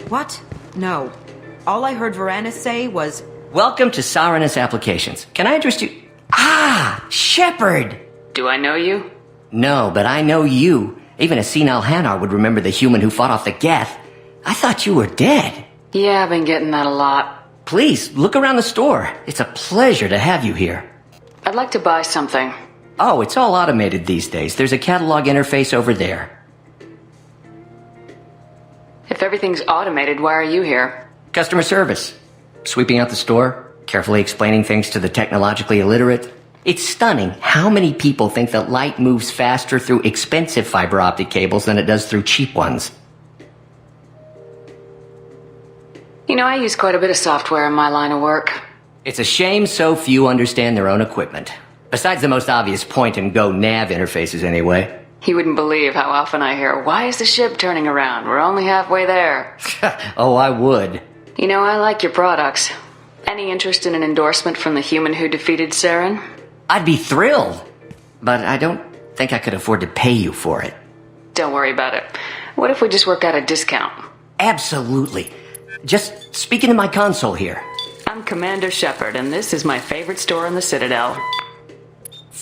[SPEAKER 12] What? No. All I heard Varanus say was,
[SPEAKER 10] Welcome to Saranus Applications. Can I interest you? Ah, Shepard!
[SPEAKER 2] Do I know you?
[SPEAKER 10] No, but I know you. Even a senile Hanar would remember the human who fought off the Geth. I thought you were dead.
[SPEAKER 2] Yeah, I've been getting that a lot.
[SPEAKER 10] Please, look around the store. It's a pleasure to have you here.
[SPEAKER 2] I'd like to buy something.
[SPEAKER 10] Oh, it's all automated these days. There's a catalog interface over there.
[SPEAKER 2] If everything's automated, why are you here?
[SPEAKER 10] Customer service. Sweeping out the store, carefully explaining things to the technologically illiterate. It's stunning how many people think that light moves faster through expensive fiber optic cables than it does through cheap ones.
[SPEAKER 2] You know, I use quite a bit of software in my line of work.
[SPEAKER 10] It's a shame so few understand their own equipment. Besides the most obvious point-and-go nav interfaces anyway.
[SPEAKER 2] You wouldn't believe how often I hear, why is the ship turning around? We're only halfway there.
[SPEAKER 10] Oh, I would.
[SPEAKER 2] You know, I like your products. Any interest in an endorsement from the human who defeated Saren?
[SPEAKER 10] I'd be thrilled. But I don't think I could afford to pay you for it.
[SPEAKER 2] Don't worry about it. What if we just work out a discount?
[SPEAKER 10] Absolutely. Just speak into my console here.
[SPEAKER 2] I'm Commander Shepard, and this is my favorite store in the Citadel.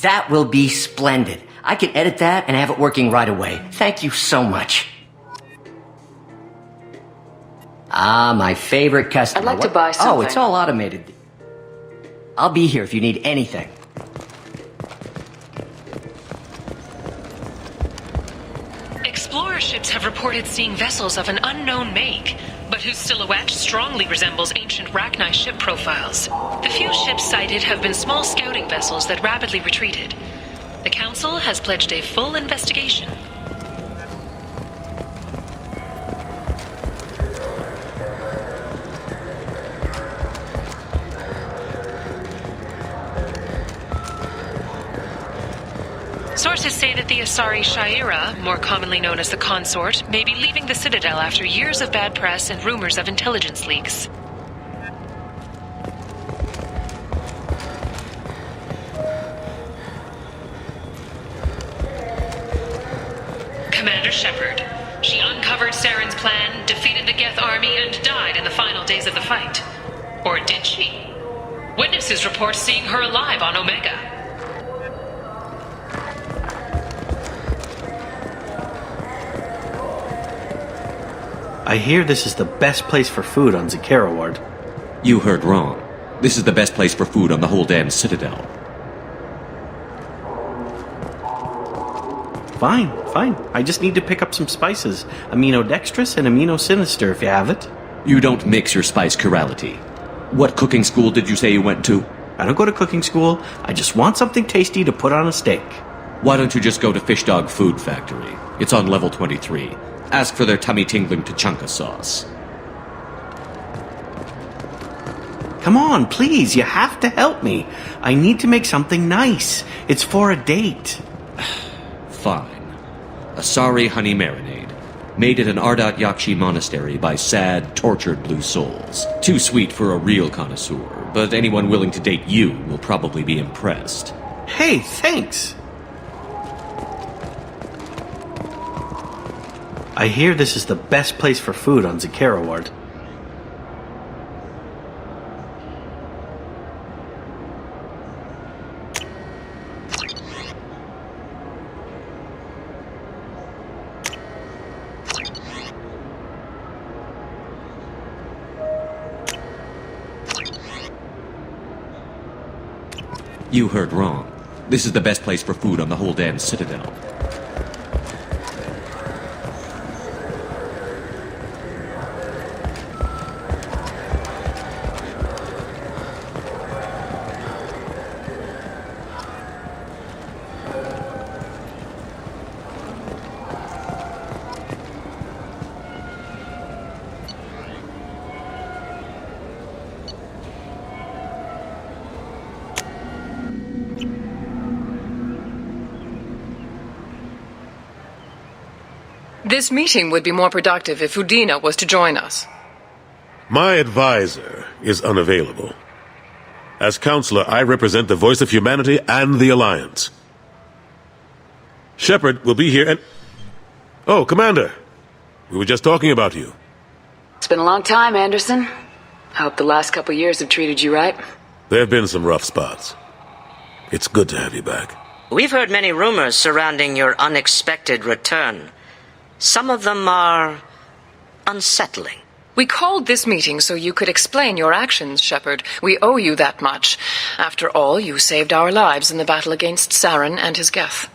[SPEAKER 10] That will be splendid. I can edit that and have it working right away. Thank you so much. Ah, my favorite customer.
[SPEAKER 2] I'd like to buy something.
[SPEAKER 10] Oh, it's all automated. I'll be here if you need anything.
[SPEAKER 3] Explorer ships have reported seeing vessels of an unknown make, but whose silhouette strongly resembles ancient Rachni ship profiles. The few ships sighted have been small scouting vessels that rapidly retreated. The Council has pledged a full investigation. Sources say that the Asari Shaira, more commonly known as the Consort, may be leaving the Citadel after years of bad press and rumors of intelligence leaks. Commander Shepard. She uncovered Saren's plan, defeated the Geth army, and died in the final days of the fight. Or did she? Witnesses report seeing her alive on Omega.
[SPEAKER 15] I hear this is the best place for food on Zakera Ward.
[SPEAKER 18] You heard wrong. This is the best place for food on the whole damn Citadel.
[SPEAKER 15] Fine. I just need to pick up some spices. Aminodextrous and aminosinister if you have it.
[SPEAKER 18] You don't mix your spice chirality. What cooking school did you say you went to?
[SPEAKER 15] I don't go to cooking school. I just want something tasty to put on a steak.
[SPEAKER 18] Why don't you just go to Fish Dog Food Factory? It's on level 23. Ask for their tummy-tingling Tachanka sauce.
[SPEAKER 15] Come on, please, you have to help me. I need to make something nice. It's for a date.
[SPEAKER 18] Fine. Asari honey marinade. Made at an Ardat Yakshi monastery by sad, tortured blue souls. Too sweet for a real connoisseur, but anyone willing to date you will probably be impressed.
[SPEAKER 15] Hey, thanks. I hear this is the best place for food on Zakera Ward.
[SPEAKER 18] You heard wrong. This is the best place for food on the whole damn Citadel.
[SPEAKER 4] This meeting would be more productive if Udina was to join us.
[SPEAKER 13] My advisor is unavailable. As counselor, I represent the voice of humanity and the Alliance. Shepard will be here and... Oh, Commander. We were just talking about you.
[SPEAKER 2] It's been a long time, Anderson. I hope the last couple years have treated you right.
[SPEAKER 13] There have been some rough spots. It's good to have you back.
[SPEAKER 23] We've heard many rumors surrounding your unexpected return. Some of them are unsettling.
[SPEAKER 4] We called this meeting so you could explain your actions, Shepard. We owe you that much. After all, you saved our lives in the battle against Saren and his Geth.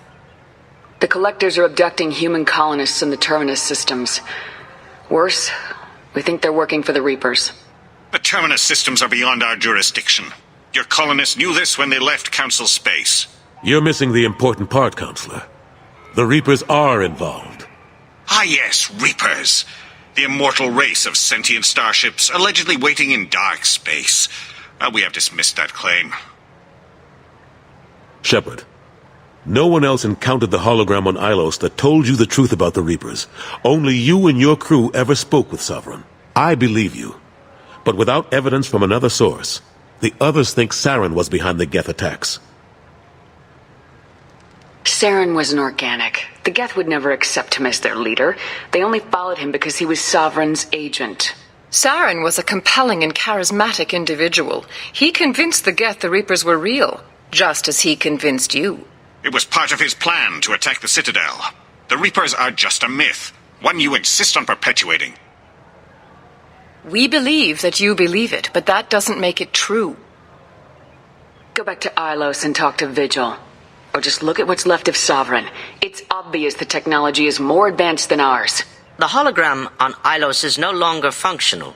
[SPEAKER 2] The Collectors are abducting human colonists in the Terminus systems. Worse, we think they're working for the Reapers.
[SPEAKER 9] The Terminus systems are beyond our jurisdiction. Your colonists knew this when they left Council space.
[SPEAKER 13] You're missing the important part, Counselor. The Reapers are involved.
[SPEAKER 9] Ah yes, Reapers. The immortal race of sentient starships allegedly waiting in dark space. We have dismissed that claim.
[SPEAKER 13] Shepard, no one else encountered the hologram on Ilos that told you the truth about the Reapers. Only you and your crew ever spoke with Sovereign. I believe you. But without evidence from another source, the others think Saren was behind the Geth attacks.
[SPEAKER 2] Saren was an organic. The Geth would never accept him as their leader. They only followed him because he was Sovereign's agent.
[SPEAKER 4] Saren was a compelling and charismatic individual. He convinced the Geth the Reapers were real, just as he convinced you.
[SPEAKER 9] It was part of his plan to attack the Citadel. The Reapers are just a myth, one you insist on perpetuating.
[SPEAKER 4] We believe that you believe it, but that doesn't make it true.
[SPEAKER 2] Go back to Ilos and talk to Vigil. Or just look at what's left of Sovereign. It's obvious the technology is more advanced than ours.
[SPEAKER 23] The hologram on Ilos is no longer functional,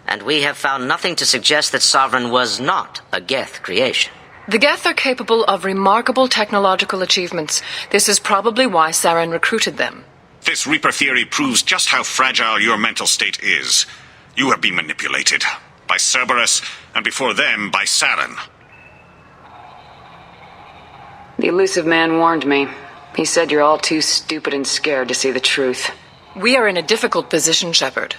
[SPEAKER 23] and we have found nothing to suggest that Sovereign was not a Geth creation.
[SPEAKER 4] The Geth are capable of remarkable technological achievements. This is probably why Saren recruited them.
[SPEAKER 9] This Reaper theory proves just how fragile your mental state is. You have been manipulated. By Cerberus, and before them, by Saren.
[SPEAKER 2] The elusive man warned me. He said you're all too stupid and scared to see the truth.
[SPEAKER 4] We are in a difficult position, Shepard.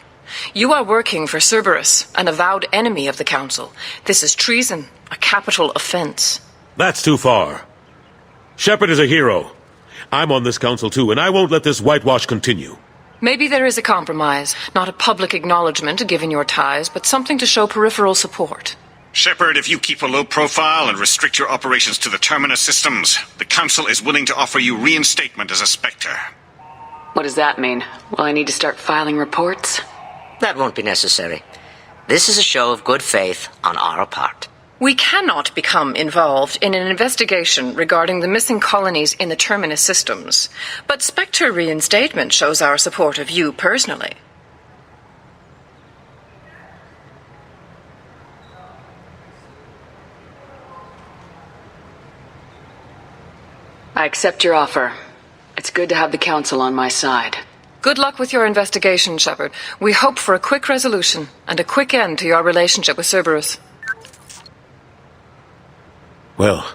[SPEAKER 4] You are working for Cerberus, an avowed enemy of the Council. This is treason, a capital offense.
[SPEAKER 13] That's too far. Shepard is a hero. I'm on this council too, and I won't let this whitewash continue.
[SPEAKER 4] Maybe there is a compromise, not a public acknowledgement given your ties, but something to show peripheral support.
[SPEAKER 9] Shepard, if you keep a low profile and restrict your operations to the Terminus systems, the Council is willing to offer you reinstatement as a Spectre.
[SPEAKER 2] What does that mean? Will I need to start filing reports?
[SPEAKER 23] That won't be necessary. This is a show of good faith on our part.
[SPEAKER 4] We cannot become involved in an investigation regarding the missing colonies in the Terminus systems, but Spectre reinstatement shows our support of you personally.
[SPEAKER 2] I accept your offer. It's good to have the Council on my side.
[SPEAKER 4] Good luck with your investigation, Shepard. We hope for a quick resolution and a quick end to your relationship with Cerberus.
[SPEAKER 13] Well,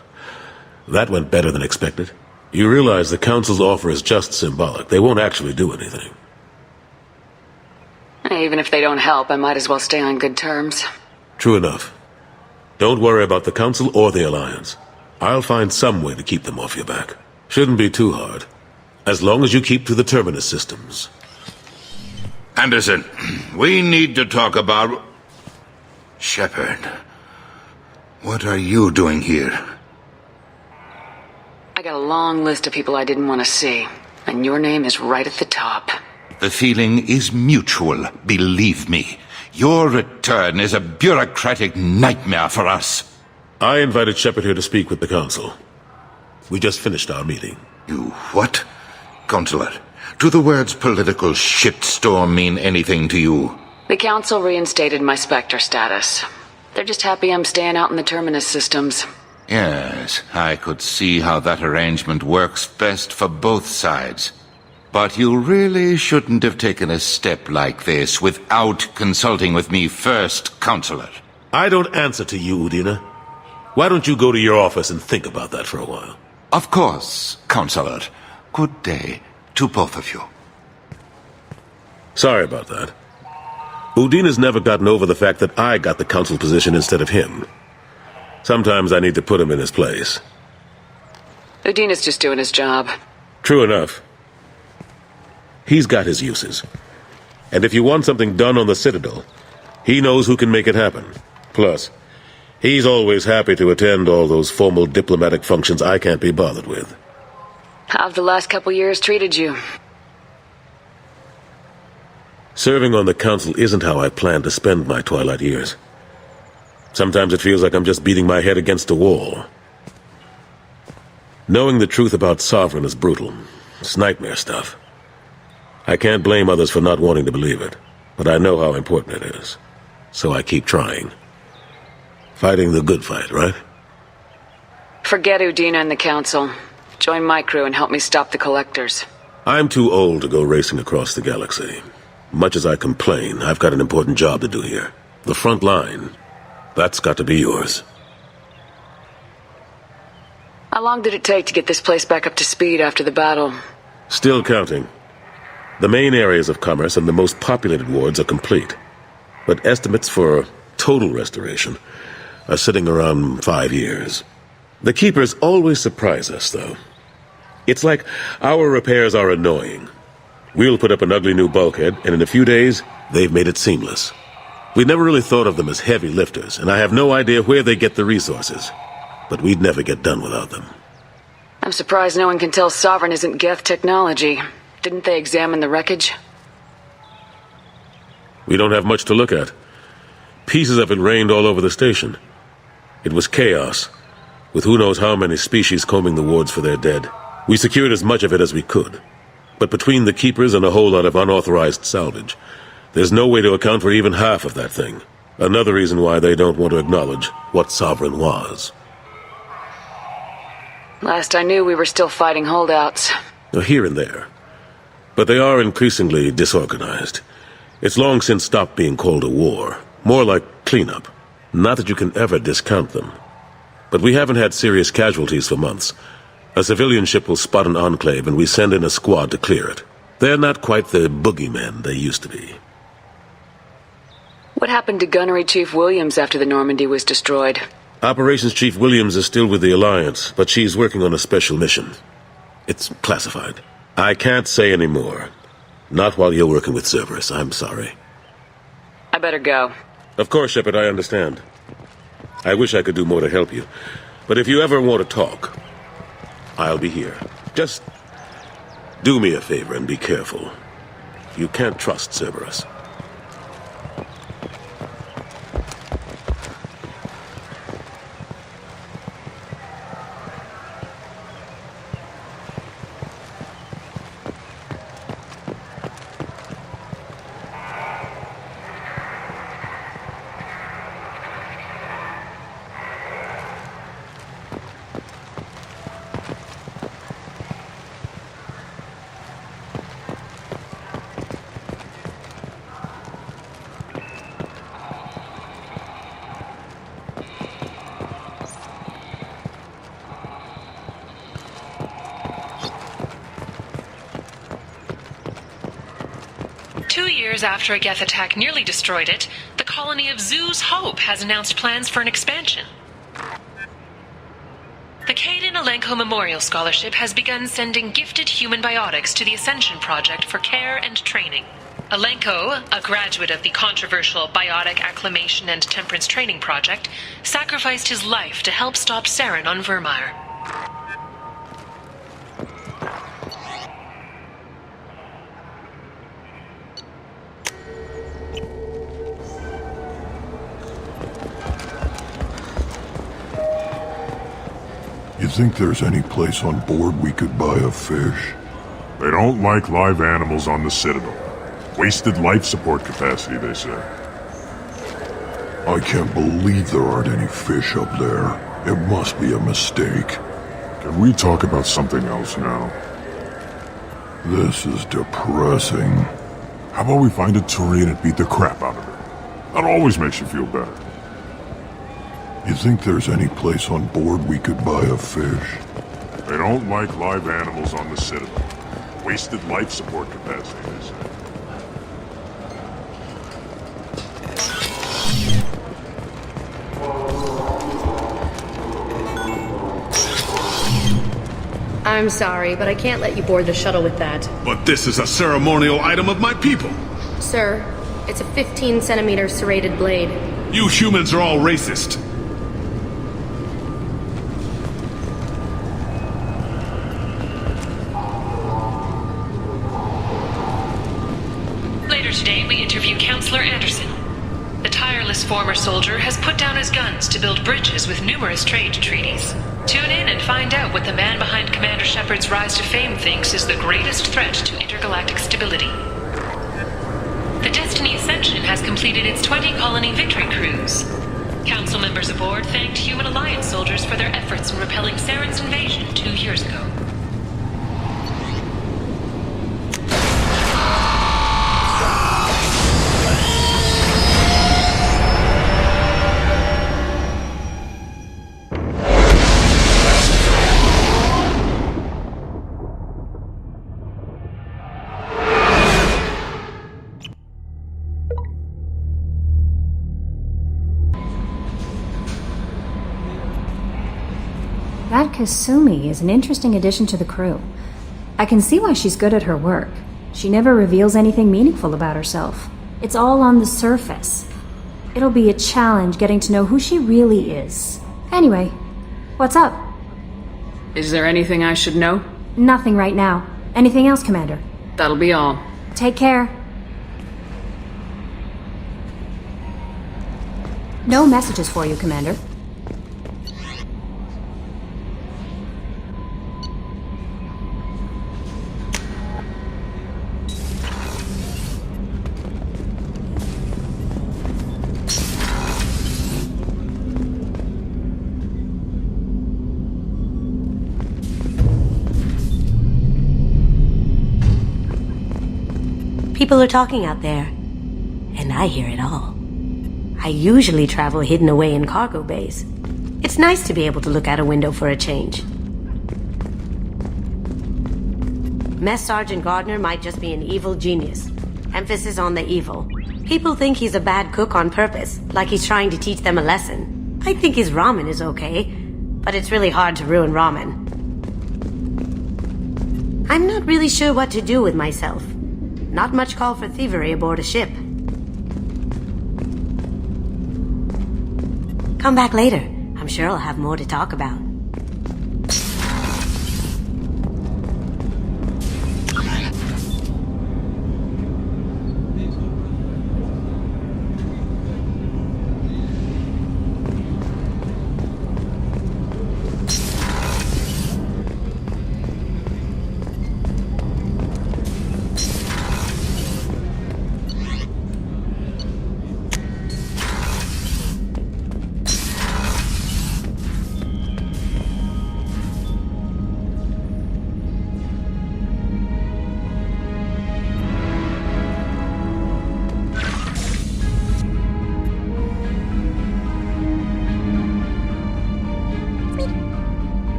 [SPEAKER 13] that went better than expected. You realize the Council's offer is just symbolic. They won't actually do anything.
[SPEAKER 2] Even if they don't help, I might as well stay on good terms.
[SPEAKER 13] True enough. Don't worry about the Council or the Alliance. I'll find some way to keep them off your back. Shouldn't be too hard. As long as you keep to the Terminus systems.
[SPEAKER 11] Anderson, we need to talk about... Shepard, what are you doing here?
[SPEAKER 2] I got a long list of people I didn't want to see, and your name is right at the top.
[SPEAKER 11] The feeling is mutual, believe me. Your return is a bureaucratic nightmare for us.
[SPEAKER 13] I invited Shepard here to speak with the Council. We just finished our meeting.
[SPEAKER 11] You what? Counselor, do the words political shitstorm mean anything to you?
[SPEAKER 2] The Council reinstated my Spectre status. They're just happy I'm staying out in the Terminus systems.
[SPEAKER 11] Yes, I could see how that arrangement works best for both sides. But you really shouldn't have taken a step like this without consulting with me first, Counselor.
[SPEAKER 13] I don't answer to you, Udina. Why don't you go to your office and think about that for a while?
[SPEAKER 11] Of course, Counselor. Good day to both of you.
[SPEAKER 13] Sorry about that. Udina's never gotten over the fact that I got the Council position instead of him. Sometimes I need to put him in his place.
[SPEAKER 2] Udina's just doing his job.
[SPEAKER 13] True enough. He's got his uses. And if you want something done on the Citadel, he knows who can make it happen. Plus, he's always happy to attend all those formal diplomatic functions I can't be bothered with.
[SPEAKER 2] How've the last couple years treated you?
[SPEAKER 13] Serving on the council isn't how I plan to spend my twilight years. Sometimes it feels like I'm just beating my head against a wall. Knowing the truth about Sovereign is brutal. It's nightmare stuff. I can't blame others for not wanting to believe it, but I know how important it is. So I keep trying. Fighting the good fight, right?
[SPEAKER 2] Forget Udina and the Council. Join my crew and help me stop the Collectors.
[SPEAKER 13] I'm too old to go racing across the galaxy. Much as I complain, I've got an important job to do here. The front line. That's got to be yours.
[SPEAKER 2] How long did it take to get this place back up to speed after the battle?
[SPEAKER 13] Still counting. The main areas of commerce and the most populated wards are complete. But estimates for total restoration are sitting around 5 years. The Keepers always surprise us, though. It's like our repairs are annoying. We'll put up an ugly new bulkhead, and in a few days, they've made it seamless. We never really thought of them as heavy lifters, and I have no idea where they get the resources. But we'd never get done without them.
[SPEAKER 2] I'm surprised no one can tell Sovereign isn't Geth technology. Didn't they examine the wreckage?
[SPEAKER 13] We don't have much to look at. Pieces of it rained all over the station. It was chaos, with who knows how many species combing the wards for their dead. We secured as much of it as we could. But between the Keepers and a whole lot of unauthorized salvage, there's no way to account for even half of that thing. Another reason why they don't want to acknowledge what Sovereign was.
[SPEAKER 2] Last I knew, we were still fighting holdouts.
[SPEAKER 13] Here and there. But they are increasingly disorganized. It's long since stopped being called a war. More like cleanup. Not that you can ever discount them. But we haven't had serious casualties for months. A civilian ship will spot an enclave and we send in a squad to clear it. They're not quite the boogeymen they used to be.
[SPEAKER 2] What happened to Gunnery Chief Williams after the Normandy was destroyed?
[SPEAKER 13] Operations Chief Williams is still with the Alliance, but she's working on a special mission. It's classified. I can't say any more. Not while you're working with Cerberus, I'm sorry.
[SPEAKER 2] I better go.
[SPEAKER 13] Of course, Shepard, I understand. I wish I could do more to help you. But if you ever want to talk, I'll be here. Just do me a favor and be careful. You can't trust Cerberus.
[SPEAKER 3] After a Geth attack nearly destroyed it, the colony of Zoo's Hope has announced plans for an expansion. The Caden Alenko Memorial Scholarship has begun sending gifted human biotics to the Ascension Project for care and training. Alenko, a graduate of the controversial Biotic Acclimation and Temperance Training Project, sacrificed his life to help stop Saren on Vermeer.
[SPEAKER 16] You think there's any place on board we could buy a fish?
[SPEAKER 5] They don't like live animals on the Citadel. Wasted life support capacity, they say.
[SPEAKER 16] I can't believe there aren't any fish up there. It must be a mistake.
[SPEAKER 5] Can we talk about something else now?
[SPEAKER 16] This is depressing.
[SPEAKER 5] How about we find a Turian and beat the crap out of it? That always makes you feel better.
[SPEAKER 16] You think there's any place on board we could buy a fish?
[SPEAKER 5] They don't like live animals on the Citadel. Wasted life support capacity, they say.
[SPEAKER 19] I'm sorry, but I can't let you board the shuttle with that.
[SPEAKER 20] But this is a ceremonial item of my people.
[SPEAKER 19] Sir, it's a 15-centimeter serrated blade.
[SPEAKER 20] You humans are all racist.
[SPEAKER 3] Today, we Chancellor Anderson. The tireless former soldier has put down his guns to build bridges with numerous trade treaties. Tune in and find out what the man behind Commander Shepard's rise to fame thinks is the greatest threat to intergalactic stability. The Destiny Ascension has completed its 20-colony victory cruise. Council members aboard thanked Human Alliance soldiers for their efforts in repelling Saren's invasion 2 years ago.
[SPEAKER 17] That Kasumi is an interesting addition to the crew. I can see why she's good at her work. She never reveals anything meaningful about herself. It's all on the surface. It'll be a challenge getting to know who she really is. Anyway, what's up?
[SPEAKER 21] Is there anything I should know?
[SPEAKER 17] Nothing right now. Anything else, Commander?
[SPEAKER 21] That'll be all.
[SPEAKER 17] Take care. No messages for you, Commander.
[SPEAKER 22] People are talking out there, and I hear it all. I usually travel hidden away in cargo bays. It's nice to be able to look out a window for a change. Mess Sergeant Gardner might just be an evil genius. Emphasis on the evil. People think he's a bad cook on purpose, like he's trying to teach them a lesson. I think his ramen is okay, but it's really hard to ruin ramen. I'm not really sure what to do with myself. Not much call for thievery aboard a ship. Come back later. I'm sure I'll have more to talk about.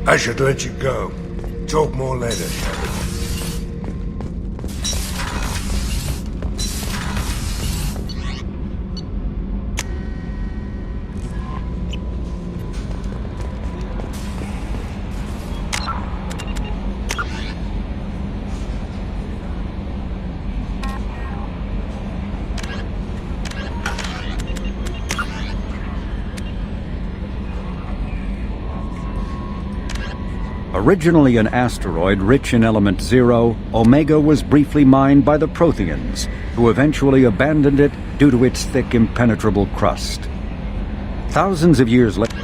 [SPEAKER 24] I should let you go. Talk more later, Shepard.
[SPEAKER 25] Originally an asteroid rich in element 0, Omega was briefly mined by the Protheans, who eventually abandoned it due to its thick, impenetrable crust. Thousands of years later...